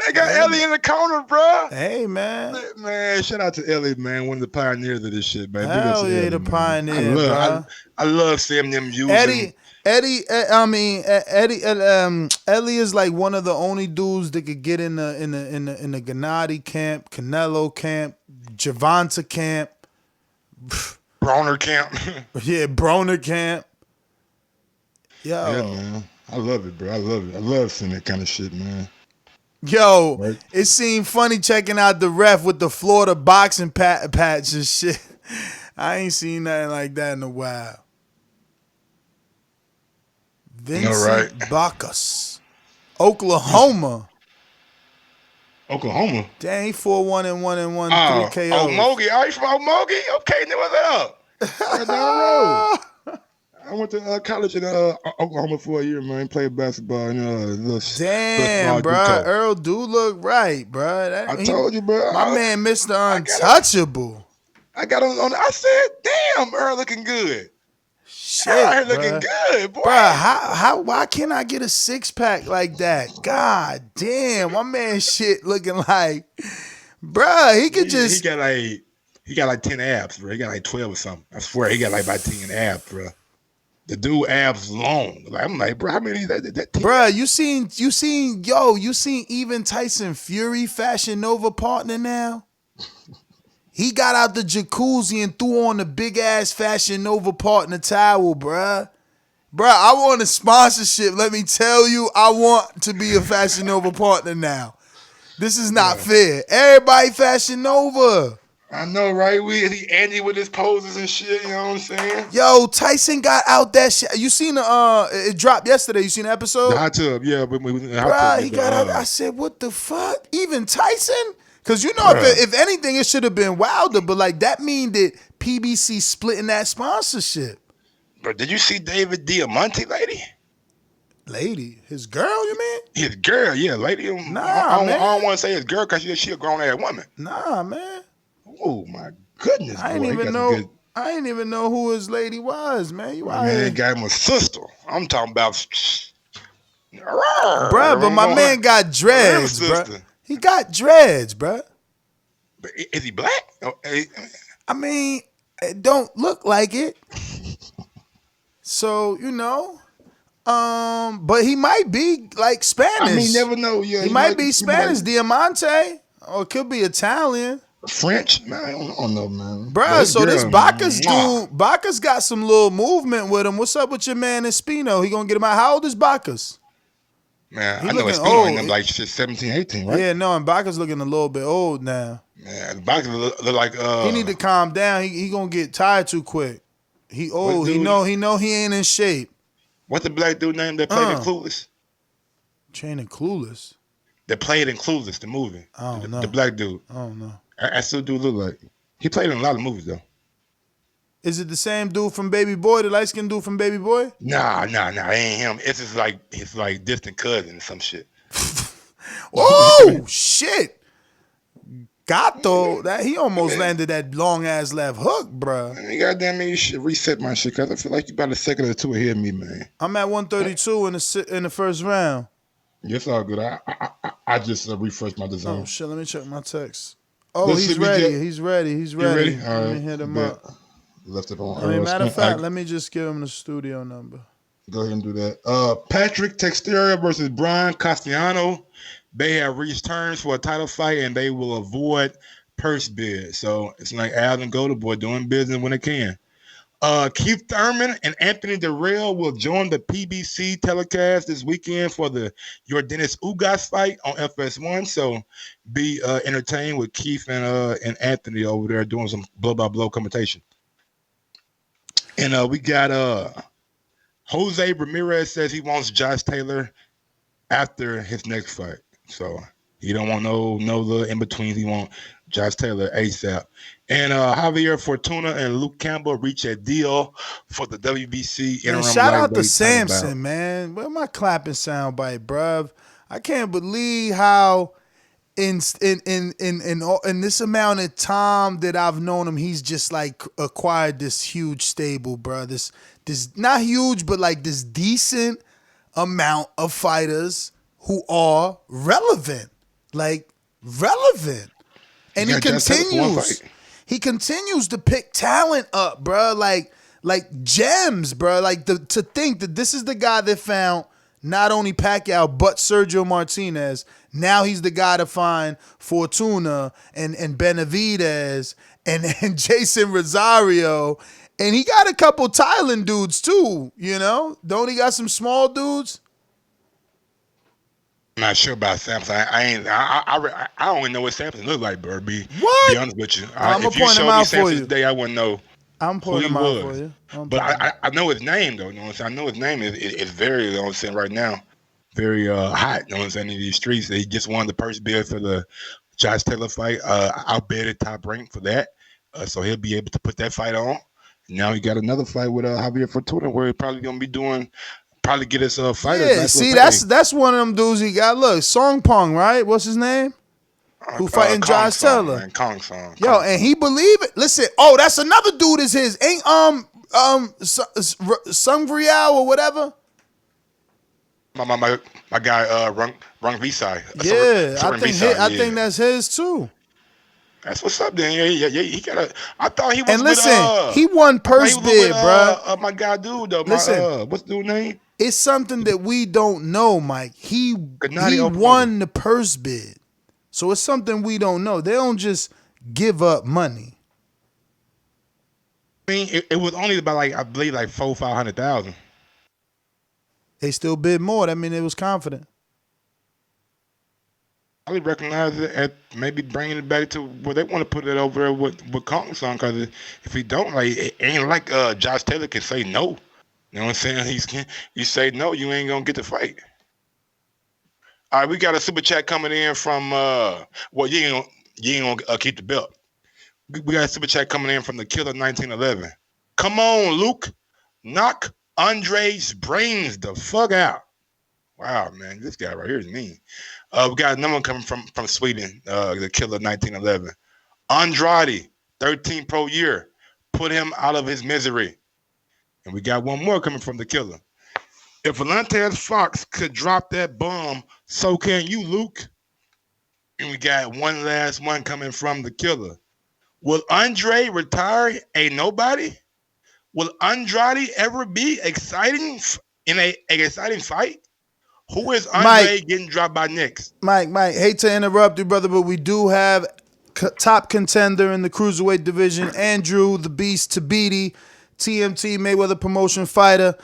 They got Ellie in the corner, bro. Hey, man. Man, shout out to Ellie, man. One of the pioneers of this shit, man. Hell yeah, the pioneer, bro. I love seeing them using. Ellie is like one of the only dudes that could get in the Gennady camp, Canelo camp, Gervonta camp, Broner camp. Yeah, Broner camp. Yo. Yeah, man. I love it, bro. I love seeing that kind of shit, man. Yo, right? It seemed funny checking out the ref with the Florida boxing patch and shit. I ain't seen nothing like that in a while. Vincent Baccus, Oklahoma. Oklahoma? Dang, he 4-1-1-1, 3 KOs. Oh, Mogi. Are you from Mogi? Okay, then what's up? Right down the road. I went to college in Oklahoma for a year, man. Played basketball. Damn, bro. Errol do look right, bro. I told you, bro. My man, Mr. Untouchable. I got on. I said, damn, Errol looking good. Shit, Errol looking good, boy. Bro, why can't I get a 6-pack like that? God damn, my man shit looking like, bro, he could just. He got like 10 abs, bro. He got like 12 or something. I swear, he got like about 10 abs, bro. The dude abs long. I'm like, bro, how many that bro, you seen even Tyson Fury Fashion Nova partner now? He got out the jacuzzi and threw on the big ass Fashion Nova partner towel, bruh. Bruh, I want a sponsorship. Let me tell you, I want to be a Fashion Nova partner now. This is not fair. Everybody Fashion Nova. I know, right? Andy with his poses and shit, you know what I'm saying? Yo, Tyson got out that shit. You seen it dropped yesterday. You seen the episode? The hot tub, yeah. But he got out. I said, what the fuck? Even Tyson? Because you know, if anything, it should have been Wilder. But like that mean that PBC splitting that sponsorship. Bro, did you see David Diamante, lady? Lady? His girl, you mean? His girl, yeah, lady. Nah, I man. don't want to say his girl because she a grown-ass woman. Nah, man. Oh my goodness! I ain't even know who his lady was, man. You out here? Got him a sister. I'm talking about, bruh. But my man got dreads, bruh. He got dreads, bruh. Is he black? I mean, it don't look like it. So but he might be like Spanish. I mean, you never know. Yeah, he might be Spanish, Diamante, or it could be Italian. French, man, I don't know, man. Bruh, so this Baccus dude, Baccus got some little movement with him. What's up with your man Espino? He gonna get him out? How old is Baccus? Man, I know Espino ain't like 17, 18, right? Yeah, no, and Baccus looking a little bit old now. Man, Baccus look like he need to calm down. He gonna get tired too quick. He old. He know he ain't in shape. What's the black dude name that played in Clueless? Training Clueless. That played in Clueless, the movie. I don't know. The black dude. I don't know. I still do look like. He played in a lot of movies though. Is it the same dude from Baby Boy, the light-skinned dude from Baby Boy? Nah, it ain't him. It's just like his distant cousin or some shit. Oh shit! Gato, that he almost landed that long ass left hook, bruh. Man, goddamn me, you should reset my shit because I feel like you about a second or two ahead of me, man. I'm at 132 in the first round. It's all good. I just refreshed my design. Oh shit! Let me check my text. Oh, he's ready. He's ready. He's ready. Let me hit him up. Left it on. I mean, matter of fact, let me just give him the studio number. Go ahead and do that. Patrick Teixeira versus Brian Castellano. They have reached terms for a title fight, and they will avoid purse bid. So it's like Al and Golden Boy doing business when they can. Keith Thurman and Anthony Darrell will join the PBC telecast this weekend for the Yordenis Ugas fight on FS1. So be entertained with Keith and Anthony over there doing some blow-by-blow commentation. And we got Jose Ramirez says he wants Josh Taylor after his next fight. So he don't want no little in between. He want Josh Taylor ASAP. And Javier Fortuna and Luke Campbell reach a deal for the WBC interim Man, shout out to lightweight title bout. Samson, man. Where my clapping soundbite, bruv? I can't believe how in this amount of time that I've known him, he's just like acquired this huge stable, bro. This not huge, but like this decent amount of fighters who are relevant, and he continues. He continues to pick talent up, bro. Like gems, bro. Like to think that this is the guy that found not only Pacquiao but Sergio Martinez. Now he's the guy to find Fortuna and Benavidez and Jason Rosario. And he got a couple Thailand dudes too, you know? Don't he got some small dudes? I'm not sure about Samson. I don't even know what Samson look like, bro. Be honest with you. If you showed me Samson today, I wouldn't know who he was. But I know his name, though. You know what I'm saying? I know his name is very, you know what I'm saying, right now, very hot, you know what I'm saying, in these streets. He just won the purse bid for the Josh Taylor fight. I'll bet at Top Rank for that. So he'll be able to put that fight on. Now he got another fight with Javier Fortuna where he's probably going to be probably get his fighter. Yeah, see, that's one of them dudes he got. Look, Song Pong, right? What's his name? Who fighting Josh Taylor? Man, Kong Song. Yo, and he believe it. Listen, that's another dude is his. Ain't Sungrial or whatever? My guy Rung Visai. Yeah, I think that's his too. That's what's up, then. Yeah. He got a. I thought he was. And listen, he won purse bid, bro. My guy, dude, though. Listen, what's the dude's name? It's something that we don't know, Mike. He won the purse bid, so it's something we don't know. They don't just give up money. I mean, it was only about I believe $400,000-500,000. They still bid more. That mean it was confident. I would recognize it at maybe bringing it back to where they want to put it over there with Kong Song, because if he don't, it ain't like Josh Taylor can say no. You know what I'm saying? You say no, you ain't gonna get the fight. All right, we got a super chat coming in from you ain't gonna keep the belt. We got a super chat coming in from the Killer 1911. Come on, Luke, knock Andre's brains the fuck out. Wow, man, this guy right here is mean. We got another one coming from Sweden, the Killer 1911. Andrade, 13 pro year. Put him out of his misery. And we got one more coming from the Killer. If Valentez Fox could drop that bomb, so can you, Luke. And we got one last one coming from the Killer. Will Andre retire a nobody? Will Andrade ever be exciting in an exciting fight? Who is Andre getting dropped by next? Mike, hate to interrupt you, brother, but we do have top contender in the cruiserweight division, Andrew the Beast Tabiti, TMT Mayweather promotion fighter.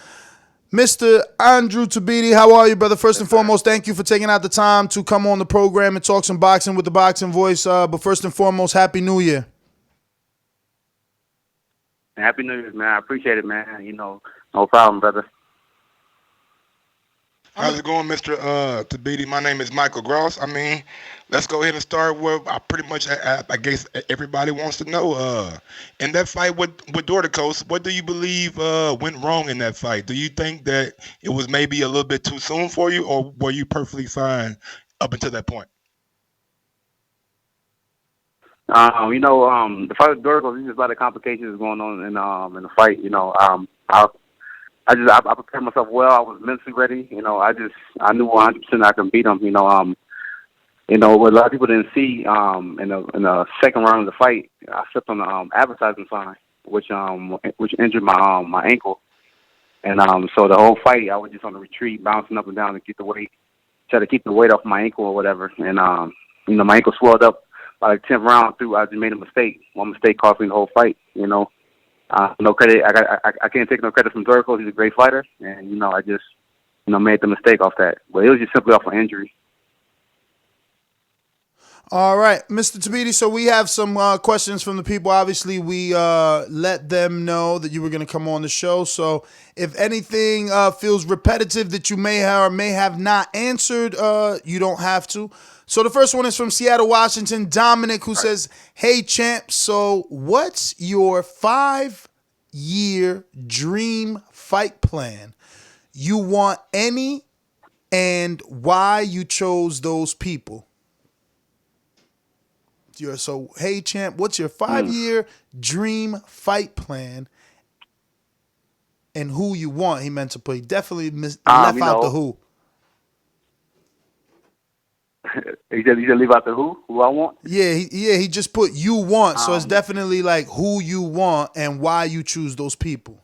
Mr. Andrew Tabiti, how are you, brother? First and foremost, thank you for taking out the time to come on the program and talk some boxing with the Boxing Voice. But first and foremost, Happy New Year. Happy New Year, man. I appreciate it, man. No problem, brother. How's it going, Mr. Tabiti? My name is Michael Gross. I mean, let's go ahead and start where I guess everybody wants to know. In that fight with Dorticos, what do you believe went wrong in that fight? Do you think that it was maybe a little bit too soon for you, or were you perfectly fine up until that point? The fight with Dorticos, there's just a lot of complications going on in the fight. I prepared myself well. I was mentally ready. I knew 100% I could beat him. What a lot of people didn't see in the second round of the fight, I slipped on the advertising sign, which injured my ankle. And so the whole fight, I was just on the retreat, bouncing up and down to keep the weight, try to keep the weight off my ankle or whatever. And my ankle swelled up by the 10th round through. I just made a mistake. One mistake cost me the whole fight. No credit. I can't take no credit from Dorticos. He's a great fighter, and I just made the mistake off that. But it was just simply off an injury. All right, Mr. Tabiti. So we have some questions from the people. Obviously, we let them know that you were going to come on the show. So if anything feels repetitive that you may have or may have not answered, you don't have to. So the first one is from Seattle, Washington, Dominic, who says, "Hey, champ. So what's your 5-year dream fight plan? You want any, and why you chose those people?" So, hey, champ, what's your 5-year dream fight plan and who you want? He meant to put. He definitely left out the who. He said leave out the who I want? Yeah, he just put you want. So it's definitely like who you want and why you choose those people.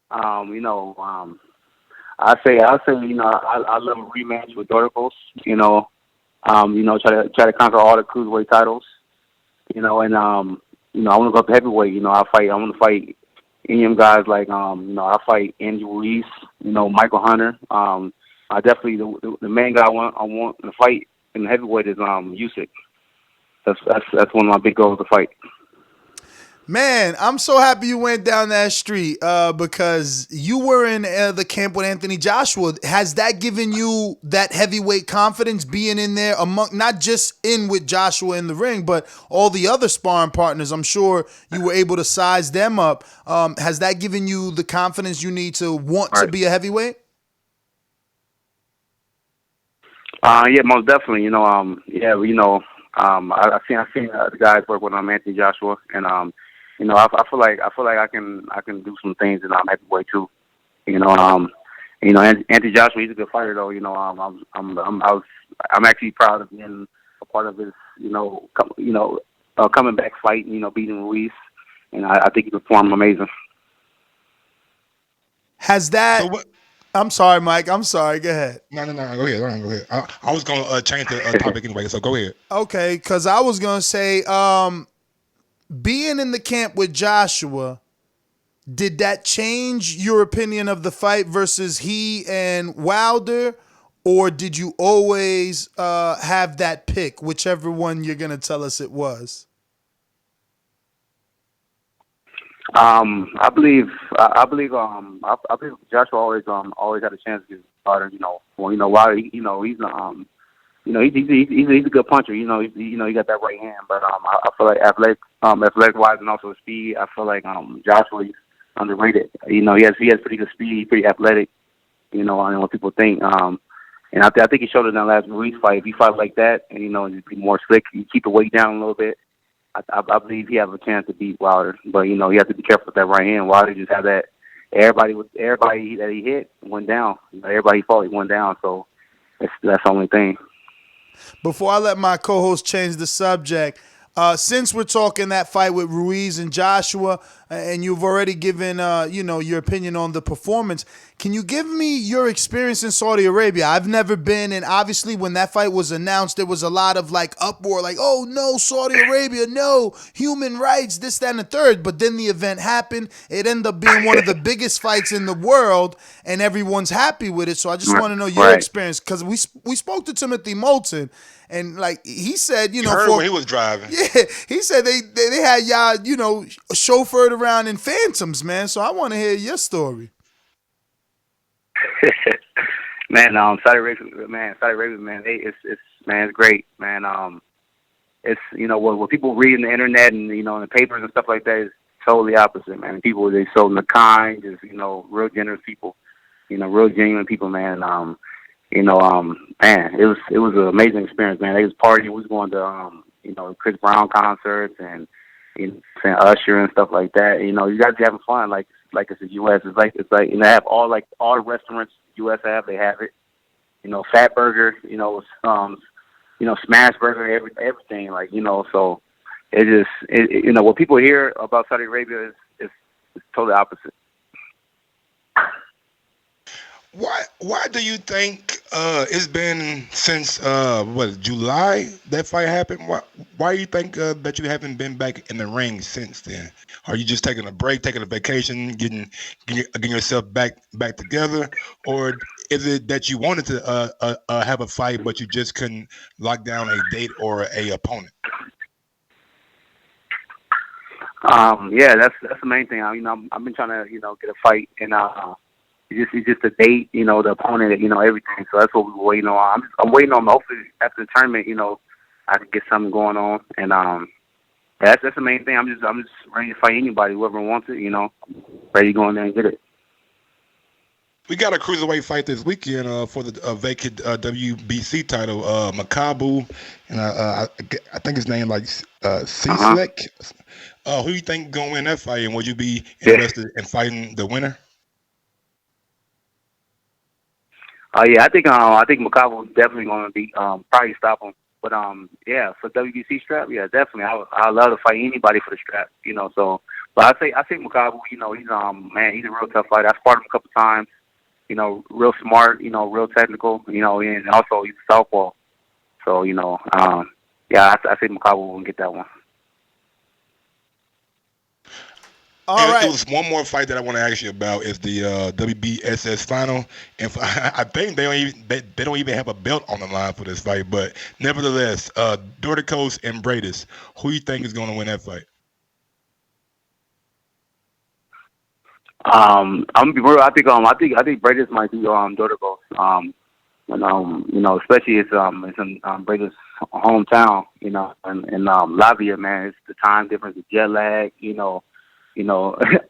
I say, I love a rematch with Doricos, try to conquer all the cruiserweight titles, and I want to go up to heavyweight, I want to fight any of them guys like, I fight Andy Ruiz, Michael Hunter. I definitely, the main guy I want to fight in the heavyweight is, Usyk. That's one of my big goals to fight. Man, I'm so happy you went down that street because you were in the camp with Anthony Joshua. Has that given you that heavyweight confidence being in there among not just in with Joshua in the ring, but all the other sparring partners? I'm sure you were able to size them up. Has that given you the confidence you need to want to be a heavyweight? Yeah, most definitely. I've seen the guys work with Anthony Joshua, and I feel like I can do some things in heavyweight too. Anthony Joshua, he's a good fighter though. I'm actually proud of being a part of his coming back fight. Beating Ruiz, and I think he performed amazing. Has that? I'm sorry, Mike. I'm sorry. Go ahead. No. Go ahead. I was going to change the topic anyway, so go ahead. Okay, because I was going to say, being in the camp with Joshua, did that change your opinion of the fight versus he and Wilder? Or did you always have that pick, whichever one you're going to tell us it was? I believe Joshua always had a chance against Wilder. Wilder, he's a good puncher. He got that right hand. But I feel like athletic wise and also speed, I feel like Joshua is underrated. He has pretty good speed, pretty athletic. I don't know what people think. And I think he showed it in that last Ruiz fight. If he fight like that, and just be more slick, you keep the weight down a little bit. I believe he has a chance to beat Wilder, but you have to be careful with that right hand. Wilder just had that. Everybody that he hit went down. Everybody he fought, he went down. So that's the only thing. Before I let my co-host change the subject, since we're talking that fight with Ruiz and Joshua, and you've already given your opinion on the performance, can you give me your experience in Saudi Arabia? I've never been, and obviously when that fight was announced, there was a lot of uproar, oh no, Saudi Arabia, no, human rights, this, that, and the third. But then the event happened. It ended up being one of the biggest fights in the world, and everyone's happy with it. So I just want to know your experience, because we spoke to Timothy Moulton. And he said, You heard when he was driving. Yeah, he said they had y'all, chauffeured around in Phantoms, man. So I want to hear your story. Man, Saudi Arabia, man, it's great, man. It's what people read in the internet and in the papers and stuff like that is totally opposite, man. People, they so kind, just real generous people, real genuine people, man. Man, it was an amazing experience, man. They was partying. We was going to Chris Brown concerts and Usher and stuff like that. You guys be having fun, like it's the U.S. It's like they have all the restaurants the U.S. have. They have it. Fat Burger. Smash Burger. Everything. So it just what people hear about Saudi Arabia is totally opposite. Why do you think It's been since July that fight happened. Why do you think that you haven't been back in the ring since then? Are you just taking a break, taking a vacation, getting yourself back together, or is it that you wanted to have a fight but you just couldn't lock down a date or a opponent? Yeah, that's the main thing. I've been trying to get a fight, and it's just the date, the opponent, everything. So that's what we're waiting on. I'm waiting on. Hopefully after the tournament, I can get something going on, and that's the main thing. I'm just ready to fight anybody, whoever wants it. Ready to go in there and get it. We got a cruiserweight fight this weekend for the vacant WBC title. Makabu, and I think his name Cselec. Who you think gonna win that fight, and would you be interested in fighting the winner? Yeah, I think Makabu is definitely going to be probably stop him. But yeah, for WBC strap, yeah, definitely. I love to fight anybody for the strap, So, but I say Makabu, he's man, he's a real tough fighter. I sparred him a couple times. Real smart, real technical, and also he's a southpaw. So, yeah, I say Makabu will get that one. It was one more fight that I want to ask you about is the WBSS final, and I think they don't even have a belt on the line for this fight. But nevertheless, Dorticos and Bradis, who you think is going to win that fight? I'm gonna be real. I think Bradis might be Dorticos. Especially it's in Bradis' hometown, and Lavia, man, it's the time difference, the jet lag,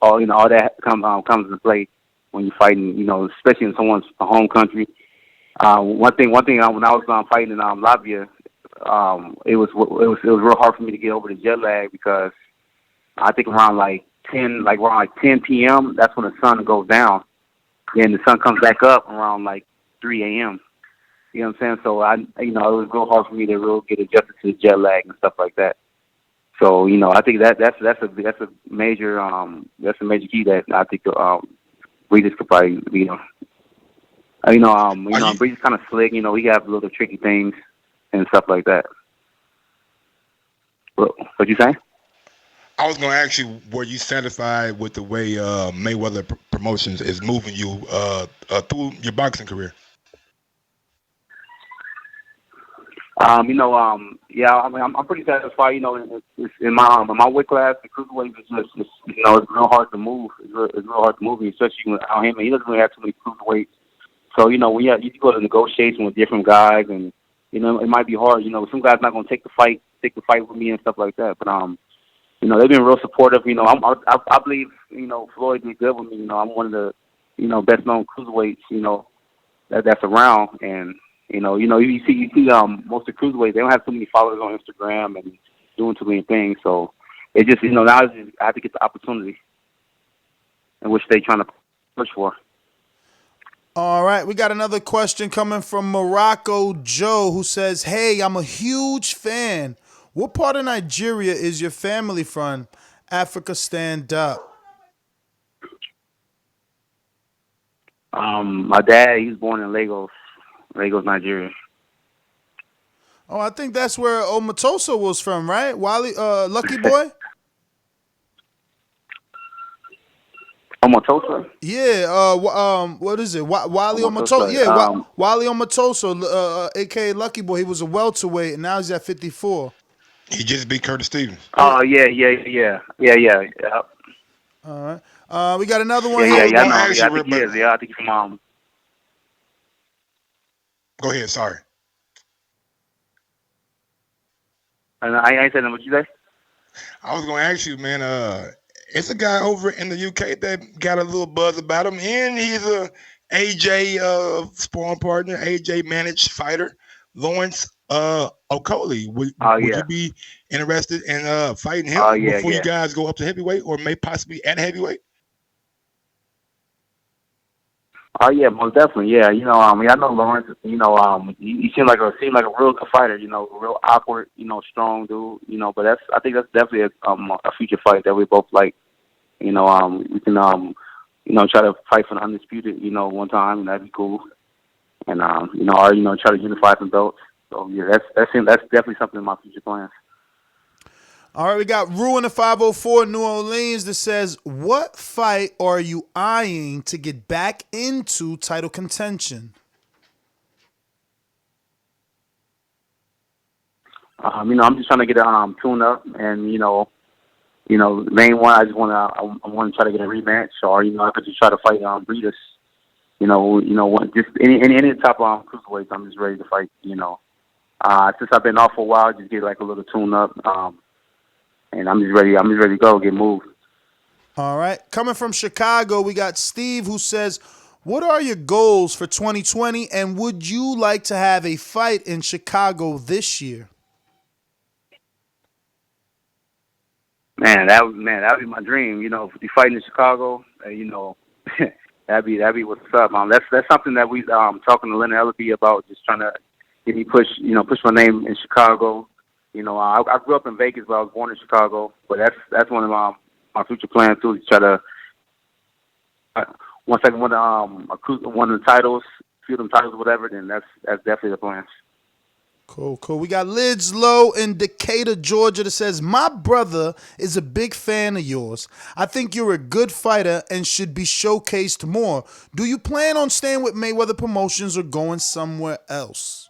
all that comes into play when you're fighting, especially in someone's home country. One thing when I was fighting in Latvia, it was real hard for me to get over the jet lag because I think around 10 p.m. that's when the sun goes down. Then the sun comes back up around 3 a.m. You know what I'm saying? So it was real hard for me to really get adjusted to the jet lag and stuff like that. So I think that's a major key that I think Breeders could probably beat him. Breeders kind of slick. He have little tricky things and stuff like that. What you saying? I was going to ask you, were you satisfied with the way Mayweather Promotions is moving you through your boxing career? Yeah, I'm pretty satisfied. In my weight class, the cruiserweight is just it's real hard to move. It's real hard to move, especially without him. He doesn't really have too many cruiserweights. So when you go to negotiation with different guys, and it might be hard. Some guys not gonna take the fight with me and stuff like that. But they've been real supportive. I believe Floyd did good with me. I'm one of the best known cruiserweights that's around, and you see most of the cruiserweights, they don't have too many followers on Instagram and doing too many things. So it just now I have to get the opportunity, in which they're trying to push for. All right, we got another question coming from Morocco Joe, who says, "Hey, I'm a huge fan. What part of Nigeria is your family from? Africa, stand up." My dad, he was born in Lagos, Nigeria. Oh, I think that's where Omatoso was from, right? Lucky Boy? Omatoso? Yeah, what is it? Wally Omatoso. Yeah, Wally Omatoso, a.k.a. Lucky Boy. He was a welterweight, and now he's at 54. He just beat Curtis Stevens. Oh, yeah. All right. We got another one here. Yeah, I think he is. Yeah, I think he's from Go ahead, sorry. And I ain't saying what you say. I was going to ask you, man, it's a guy over in the UK that got a little buzz about him, and he's a AJ sparring partner, AJ managed fighter, Lawrence Okoli. Would you be interested in fighting him before you guys go up to heavyweight, or may possibly at heavyweight? Oh yeah, most definitely. Yeah, I know Lawrence. He seemed like a real good fighter. Real awkward. Strong dude. But I think that's definitely a future fight that we both like. We can try to fight for the undisputed. One time, and that'd be cool. and or try to unify some belts. So yeah, that's definitely something in my future plans. All right, we got Rue in the 504 New Orleans that says, what fight are you eyeing to get back into title contention? I'm just trying to get a tune up, and the main one I want to try to get a rematch, or I could just try to fight Breeders. Just any top cruiserweights. I'm just ready to fight. Since I've been off for a while, just get like a little tune up. And I'm just ready to go, get moved. All right. Coming from Chicago, we got Steve who says, what are your goals for 2020, and would you like to have a fight in Chicago this year? Man, that would be my dream. If we fighting in Chicago, that'd be what's up. That's something that we talking to Leonard Ellaby about, just trying to get me push my name in Chicago. I grew up in Vegas, but I was born in Chicago. But that's one of my future plans too. To try to once I win one of the titles, few of them titles, whatever. Then that's definitely the plan. Cool. We got Lids Low in Decatur, Georgia that says, my brother is a big fan of yours. I think you're a good fighter and should be showcased more. Do you plan on staying with Mayweather Promotions or going somewhere else?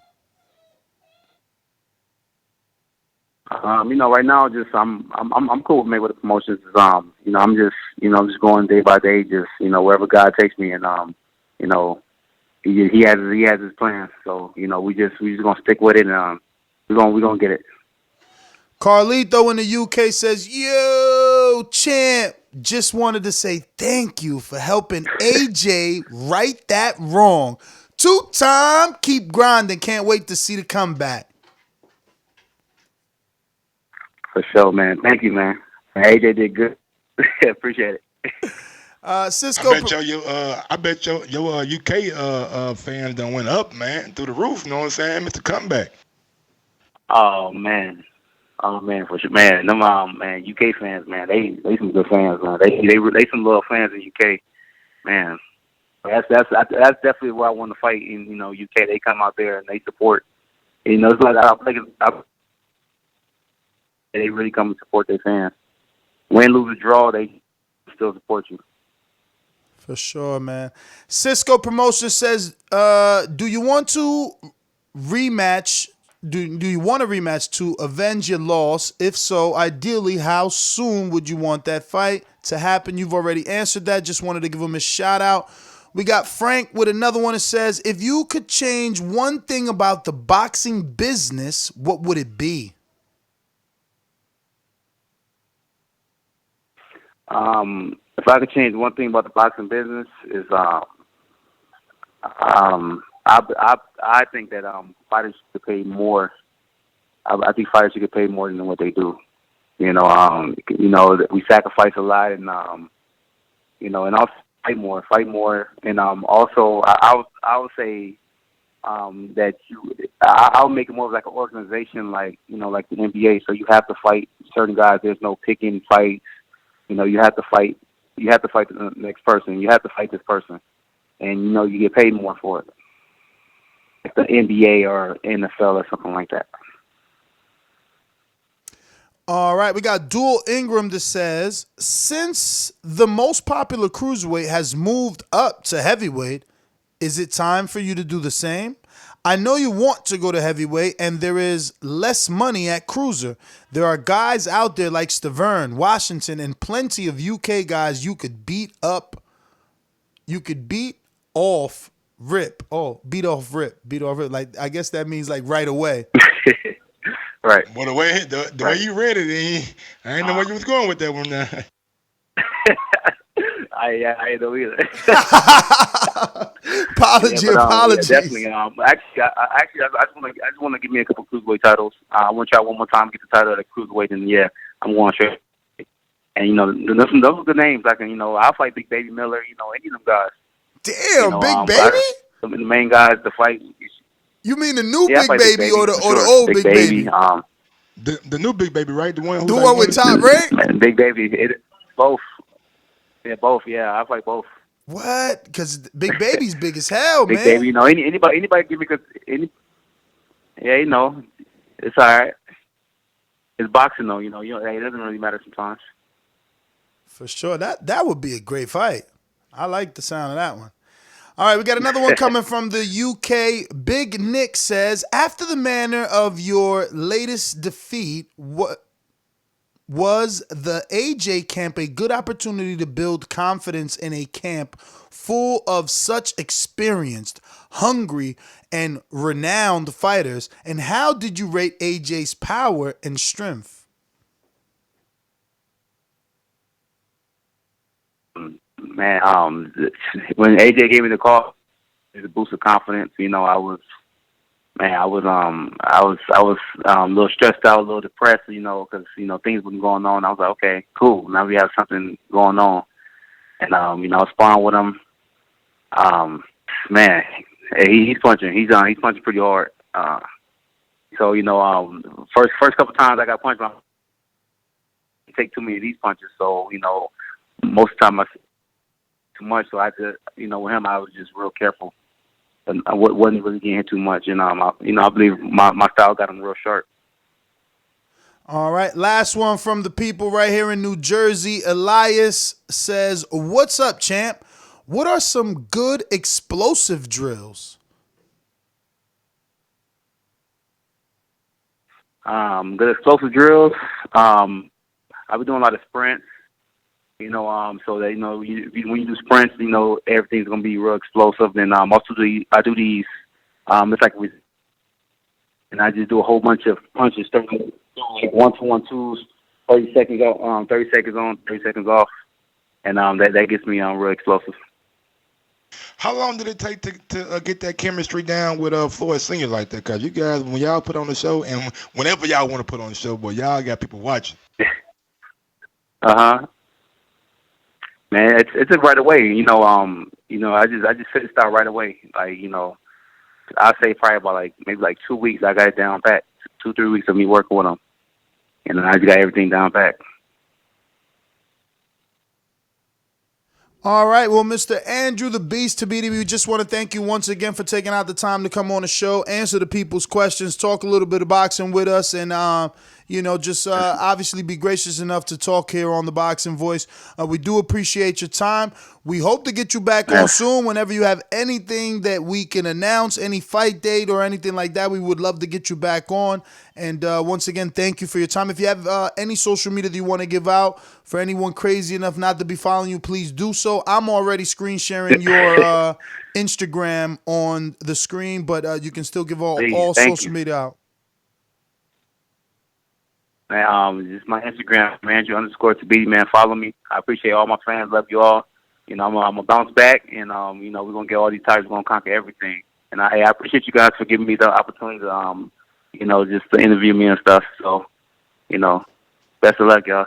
Right now, just I'm cool with Mayweather Promotions. I'm just going day by day, just wherever God takes me, and he has his plan. So we just gonna stick with it, and we're gonna get it. Carlito in the UK says, yo, champ, just wanted to say thank you for helping AJ right that wrong. 2-time, keep grinding. Can't wait to see the comeback. For sure, man. Thank you, man. AJ did good. Appreciate it. Cisco, I bet your UK fans done went up, man, through the roof. You know what I'm saying? Mr. Comeback. Oh man, for sure, man. Them man, UK fans, man, they some good fans, man. They some loyal fans in UK, man. That's definitely where I want to fight in UK. They come out there and they support. It's like they really come and support their fans. Win, lose, or draw, they still support you. For sure, man. Cisco Promotion says, do you want to rematch? Do you want a rematch to avenge your loss? If so, ideally, how soon would you want that fight to happen? You've already answered that. Just wanted to give him a shout out. We got Frank with another one that says, if you could change one thing about the boxing business, what would it be? If I could change one thing about the boxing business is, I think that fighters should pay more. I think fighters should get paid more than what they do. We sacrifice a lot, and and also fight more, and also I would say that I'll make it more of like an organization, like like the NBA. So you have to fight certain guys. There's no picking fights. You have to fight. You have to fight the next person. You have to fight this person, and you get paid more for it. Like the NBA or NFL or something like that. All right, we got Dual Ingram that says, since the most popular cruiserweight has moved up to heavyweight, is it time for you to do the same? I know you want to go to heavyweight, and there is less money at cruiser. There are guys out there like Stavern, Washington, and plenty of UK guys you could beat up. You could beat off rip. Oh, beat off rip. Like, I guess that means like right away. Right. Well, the way you read it, I didn't know where you was going with that one now. I know either. Apologies. Definitely. Actually, I just want to give me a couple cruiserweight titles. I want to try one more time to get the title of the cruiserweight, and I'm going straight. And those are the names. I'll fight Big Baby Miller. Any of them guys. Damn, Big Baby. The main guys to fight. You mean the new Big Baby or the old Big Baby? The new Big Baby, right? The one with top rank. Big Baby. Both. Yeah, both. Yeah, I fight both. What? Because Big Baby's big as hell, Big man. Baby, you know, anybody give me yeah, you know, it's all right. It's boxing though, you know, it doesn't really matter sometimes. For sure. That would be a great fight. I like the sound of that one. All right, we got another one coming from the UK. Big Nick says, after the manner of your latest defeat, what was the AJ camp a good opportunity to build confidence in a camp full of such experienced, hungry, and renowned fighters? And how did you rate AJ's power and strength? Man, when AJ gave me the call, it was a boost of confidence. You know, I was a little stressed out, a little depressed, you know, because, you know, things were going on. I was like, okay, cool. Now we have something going on. And, you know, I was sparring with him. Man, he's punching. He's punching pretty hard. So, you know, first couple times I got punched, I take too many of these punches. So, you know, most of the time I too much. So I had to, you know, with him, I was just real careful. And I wasn't really getting hit too much. And, I believe my style got him real sharp. All right, last one from the people right here in New Jersey. Elias says, what's up, champ? What are some good explosive drills? Good explosive drills. I've been doing a lot of sprints. You know, so that, you know, when you do sprints, you know, everything's gonna be real explosive. And I do these. It's like and I just do a whole bunch of punches, starting like 1-2-1-2s, 30 seconds on, 30 seconds on, 30 seconds off, and that gets me real explosive. How long did it take to get that chemistry down with Floyd Senior like that? Cause you guys, when y'all put on the show, and whenever y'all want to put on the show, boy, y'all got people watching. Man, it's right away. You know, I just fit the style right away. Like, you know, I'd say probably about maybe 2 weeks. I got it down pat. 2-3 weeks of me working with him, and I just got everything down pat. All right, well, Mr. Andrew the Beast Tabiti, we just want to thank you once again for taking out the time to come on the show, answer the people's questions, talk a little bit of boxing with us, and you know, just obviously be gracious enough to talk here on the Boxing Voice. We do appreciate your time. We hope to get you back on soon. Whenever you have anything that we can announce, any fight date or anything like that, we would love to get you back on. And once again, thank you for your time. If you have any social media that you want to give out for anyone crazy enough not to be following you, please do so. I'm already screen sharing your Instagram on the screen, but you can still give all social media out. Man, just my Instagram, Andrew_Tabiti, man. Follow me. I appreciate all my fans. Love you all. You know, I'm gonna bounce back, and you know, we're gonna get all these titles. We're gonna conquer everything. And I appreciate you guys for giving me the opportunity to, you know, just to interview me and stuff. So, you know, best of luck, y'all.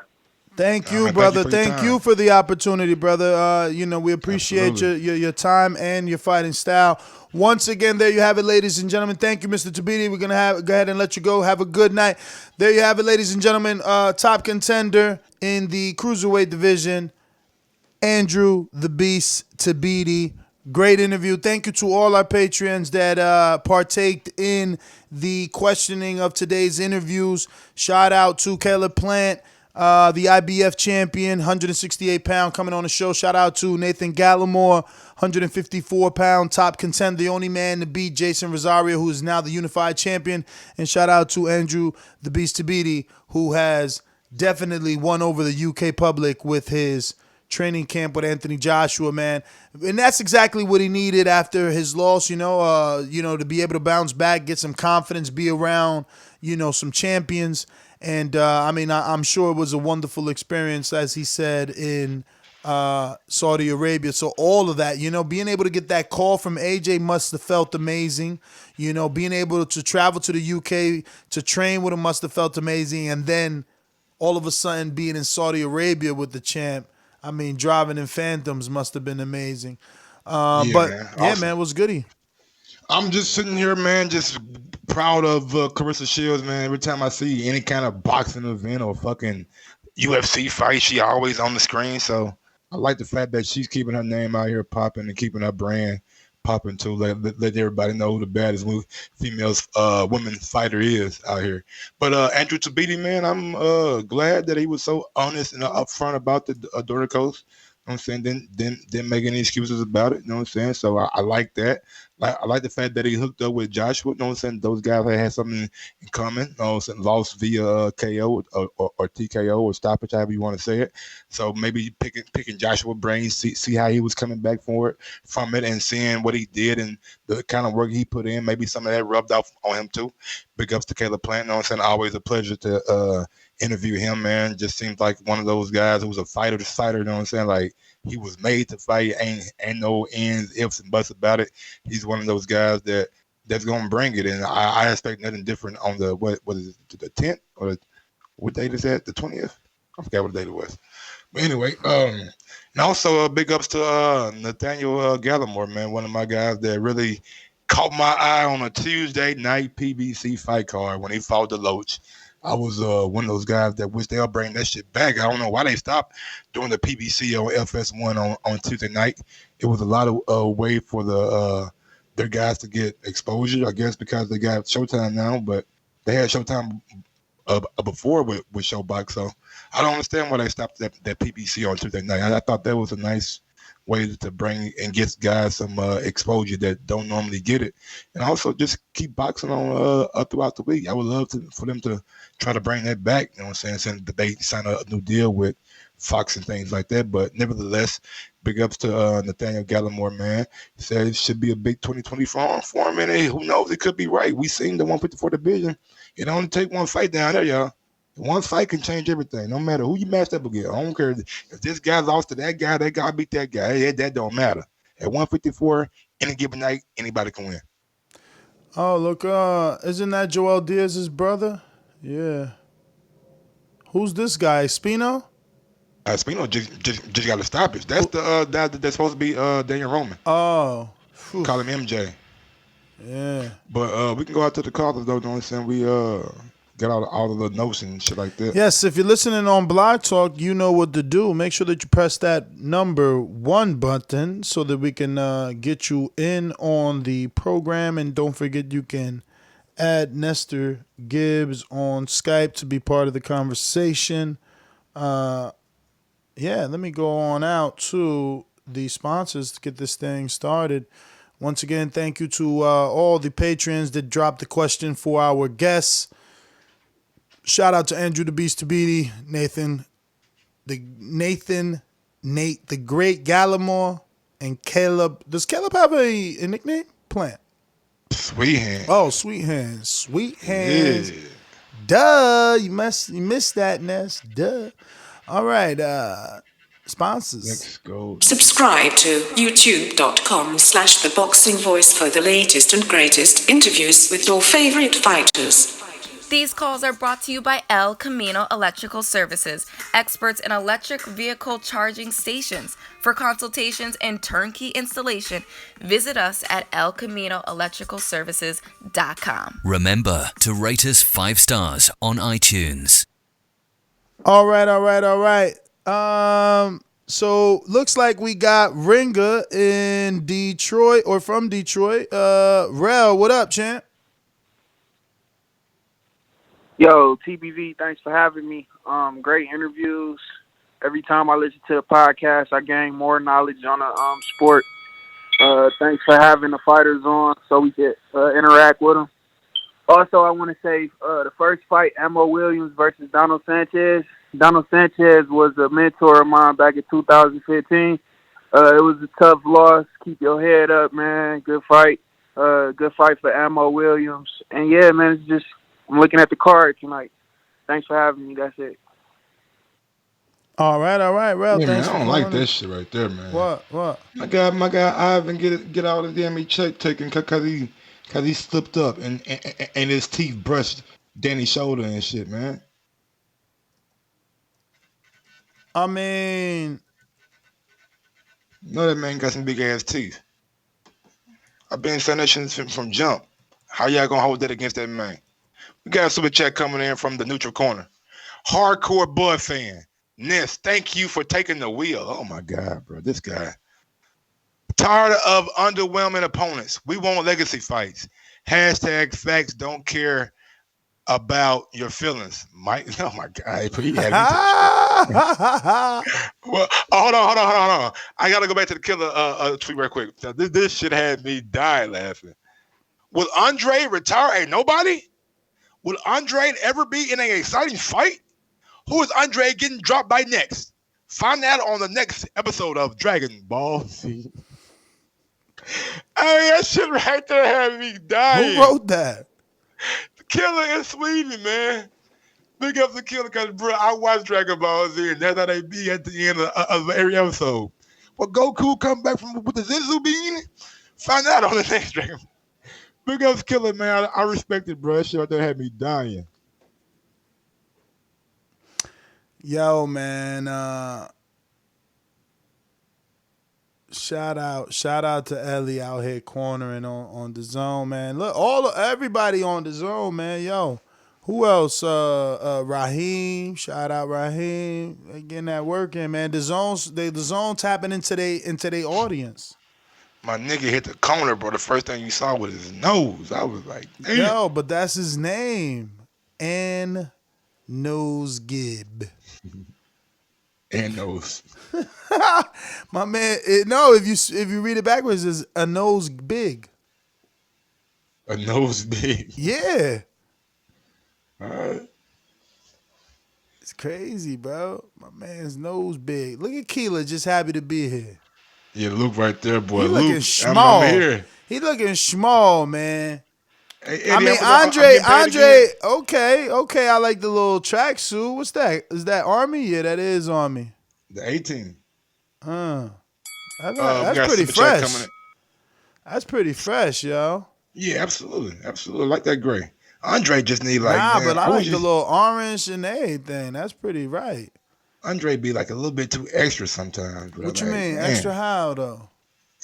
Thank you, brother. Thank you for the opportunity, brother. You know, we appreciate your time and your fighting style. Once again, there you have it, ladies and gentlemen. Thank you, Mr. Tabiti. We're gonna go ahead and let you go. Have a good night. There you have it, ladies and gentlemen. Top contender in the cruiserweight division, Andrew the Beast Tabiti. Great interview. Thank you to all our Patreons that partaked in the questioning of today's interviews. Shout out to Caleb Plant, the IBF champion, 168-pound, coming on the show. Shout out to Nathan Gallimore, 154-pound top contender, the only man to beat Jason Rosario, who is now the unified champion. And shout out to Andrew the Beast Tabiti, who has definitely won over the UK public with his training camp with Anthony Joshua, man. And that's exactly what he needed after his loss, you know, to be able to bounce back, get some confidence, be around, you know, some champions. And, I mean, I'm sure it was a wonderful experience, as he said, in Saudi Arabia. So all of that, you know, being able to get that call from AJ must have felt amazing. You know, being able to travel to the UK to train with him must have felt amazing. And then all of a sudden being in Saudi Arabia with the champ, I mean, driving in Phantoms must have been amazing. Man, man, it was goody. I'm just sitting here, man, just proud of Carissa Shields, man. Every time I see any kind of boxing event or fucking UFC fight, she always on the screen. So I like the fact that she's keeping her name out here popping and keeping her brand popping too. Let everybody know who the baddest women fighter is out here. But Andrew Tabiti, man, I'm glad that he was so honest and upfront about the Dora Coast. You know what I'm saying? Didn't make any excuses about it. You know what I'm saying? So I like that. I like the fact that he hooked up with Joshua. You know what I'm saying? Those guys had something in common. You know what I'm saying? Lost via KO or TKO or stoppage, however you want to say it. So maybe picking Joshua brains, see how he was coming back from it and seeing what he did and the kind of work he put in. Maybe some of that rubbed off on him too. Big ups to Caleb Plant. You know what I'm saying? Always a pleasure to interview him, man. Just seems like one of those guys who was a fighter to fighter. You know what I'm saying? Like he was made to fight. Ain't no ends, ifs, and buts about it. He's one of those guys that's gonna bring it, and I expect nothing different on the what is it, the 10th or what date is that? The 20th? I forgot what date it was. But anyway, and also big ups to Nathaniel Gallimore, man, one of my guys that really caught my eye on a Tuesday night PBC fight card when he fought Deloach. I was one of those guys that wish they'll bring that shit back. I don't know why they stopped doing the PBC on FS1 on Tuesday night. It was a lot of way for their guys to get exposure, I guess, because they got Showtime now, but they had Showtime before with Showbox. So I don't understand why they stopped that PBC on Tuesday night. I thought that was a nice way to bring and get guys some exposure that don't normally get it, and also just keep boxing on throughout the week. I would love for them to try to bring that back. You know what I'm saying? Since they signed a new deal with Fox and things like that. But nevertheless, big ups to Nathaniel Gallimore, man. He said it should be a big 2020 for him, and hey, who knows? It could be right. We seen the 154 division. It only take one fight down there, y'all. One fight can change everything, no matter who you matched up against. I don't care if this guy lost to that guy beat that guy. That don't matter. At 154, any given night, anybody can win. Oh, look, isn't that Joel Diaz's brother? Yeah. Who's this guy, Espino? Espino just got a stoppage. That's that's supposed to be Daniel Roman. Oh. Whew. Call him MJ. Yeah. But we can go out to the callers, though. You know what I'm saying? We got all of the notes and shit like that. Yes, if you're listening on Blog Talk, you know what to do. Make sure that you press that number 1 button so that we can get you in on the program. And don't forget, you can add Nestor Gibbs on Skype to be part of the conversation. Yeah, let me go on out to the sponsors to get this thing started. Once again, thank you to all the patrons that dropped the question for our guests. Shout out to Andrew the Beast Tabiti, Nate the Great Gallimore, and Caleb. Does Caleb have a nickname? Plant. Sweet Hands. Oh, Sweet Hands. Sweet Hands. Yeah. Duh. You missed that, Ness. Duh. All right. Sponsors. Let's go. Subscribe to youtube.com/theboxingvoice for the latest and greatest interviews with your favorite fighters. These calls are brought to you by El Camino Electrical Services, experts in electric vehicle charging stations. For consultations and turnkey installation, visit us at elcaminoelectricalservices.com. Remember to rate us 5 stars on iTunes. All right. So looks like we got Ringer in Detroit or from Detroit. Rel, what up, champ? Yo, TBV, thanks for having me. Great interviews. Every time I listen to the podcast, I gain more knowledge on the sport. Thanks for having the fighters on so we can interact with them. Also, I want to say the first fight, Mo Williams versus Donald Sanchez. Donald Sanchez was a mentor of mine back in 2015. It was a tough loss. Keep your head up, man. Good fight. Good fight for Mo Williams. And yeah, man, it's just I'm looking at the card tonight. Thanks for having me. That's it. All right. Rel, yeah, thanks man, I don't like that shit right there, man. What? My guy, Ivan get out of the damn check taken because he slipped up and his teeth brushed Danny's shoulder and shit, man. I mean, no, that man got some big ass teeth. I've been saying that shit from jump. How y'all gonna hold that against that man? We got a super chat coming in from the neutral corner. Hardcore Bud fan. Ness, thank you for taking the wheel. Oh my God, bro. This guy. Tired of underwhelming opponents. We want legacy fights. Hashtag facts don't care about your feelings. Mike, oh my God. He had me well, hold on. I gotta go back to the Killer tweet real quick. So this shit had me dying laughing. Will Andre retire a nobody? Will Andre ever be in an exciting fight? Who is Andre getting dropped by next? Find out on the next episode of Dragon Ball Z. I mean, that shit right there had me dying. Who wrote that? The Killer in Sweden, man. Big up the Killer, because, bro, I watch Dragon Ball Z, and that's how they be at the end of every episode. Well, Goku come back with the Zenzu bean? Find out on the next Dragon Ball. Big up the Killer, man. I respect it, bro. That shit right there had me dying. Yo, man. Shout out to Ellie out here cornering on the zone, man. Look, everybody on the zone, man. Yo, who else? Raheem. Shout out Raheem. They getting that work in, man. The zone tapping into their audience. My nigga hit the corner, bro. The first thing you saw was his nose. I was like, damn. Yo, but that's his name. AnEsonGib. And nose. My man, if you read it backwards, it's a nose big. A nose big. Yeah. All right. It's crazy, bro. My man's nose big. Look at Keeler, just happy to be here. Yeah, Luke right there, boy. He looking Luke, small. I'm here. He looking small, man. Hey, I mean, Andre. Okay. I like the little tracksuit. What's that? Is that Army? Yeah, that is Army. The 18. That's pretty fresh. That's pretty fresh, yo. Yeah, absolutely. I like that gray. Andre just need but I like the little orange and everything. That's pretty right. Andre be like a little bit too extra sometimes, bro. What you mean? Man. Extra how though?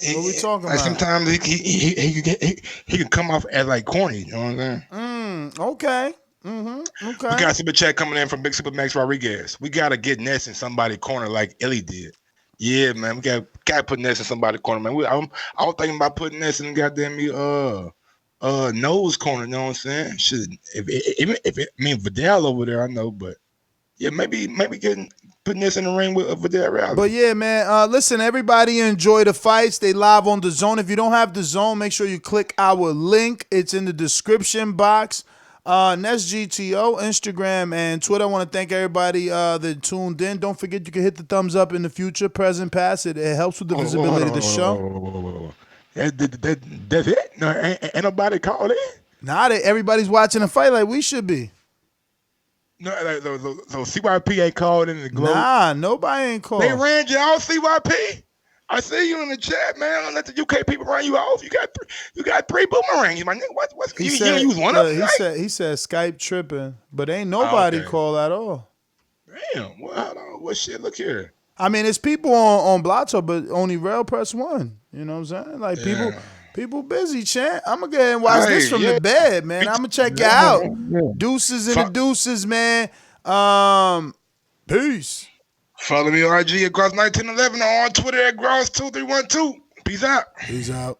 What we talking about? Sometimes he can come off as like corny. You know what I'm saying? Okay. Okay. We got super chat coming in from Big Super Max Rodriguez. We gotta get Ness in somebody's corner like Ellie did. Yeah, man. We got to put Ness in somebody's corner, man. I was thinking about putting Ness in goddamn nose corner. You know what I'm saying? Should Vidal over there, I know, but yeah, maybe putting this in the ring with Vidal. But yeah, man, listen, everybody enjoy the fights. They live on the zone. If you don't have the zone, make sure you click our link. It's in the description box. NestGTO, Instagram, and Twitter. I want to thank everybody that tuned in. Don't forget you can hit the thumbs up in the future, present, past. It helps with the visibility of the show. That's it? No, ain't nobody called in? Nah, everybody's watching the fight like we should be. No, so CYP ain't called in the Globe? Nah, nobody ain't called. They ran you off, CYP? I see you in the chat, man. Don't let the UK people run you off. You got 3 boomerangs, my nigga. What's you use one of them? He said Skype tripping, but ain't nobody call at all. Damn. Well, what shit? Look here. I mean, it's people on Blotto, but only Rail Press 1. You know what I'm saying? Like people busy, champ. I'm gonna go ahead and watch this from the bed, man. I'm gonna check you out. Deuces and the deuces, man. Peace. Follow me on IG at Gross1911 or on Twitter at Gross2312. Peace out. Peace out.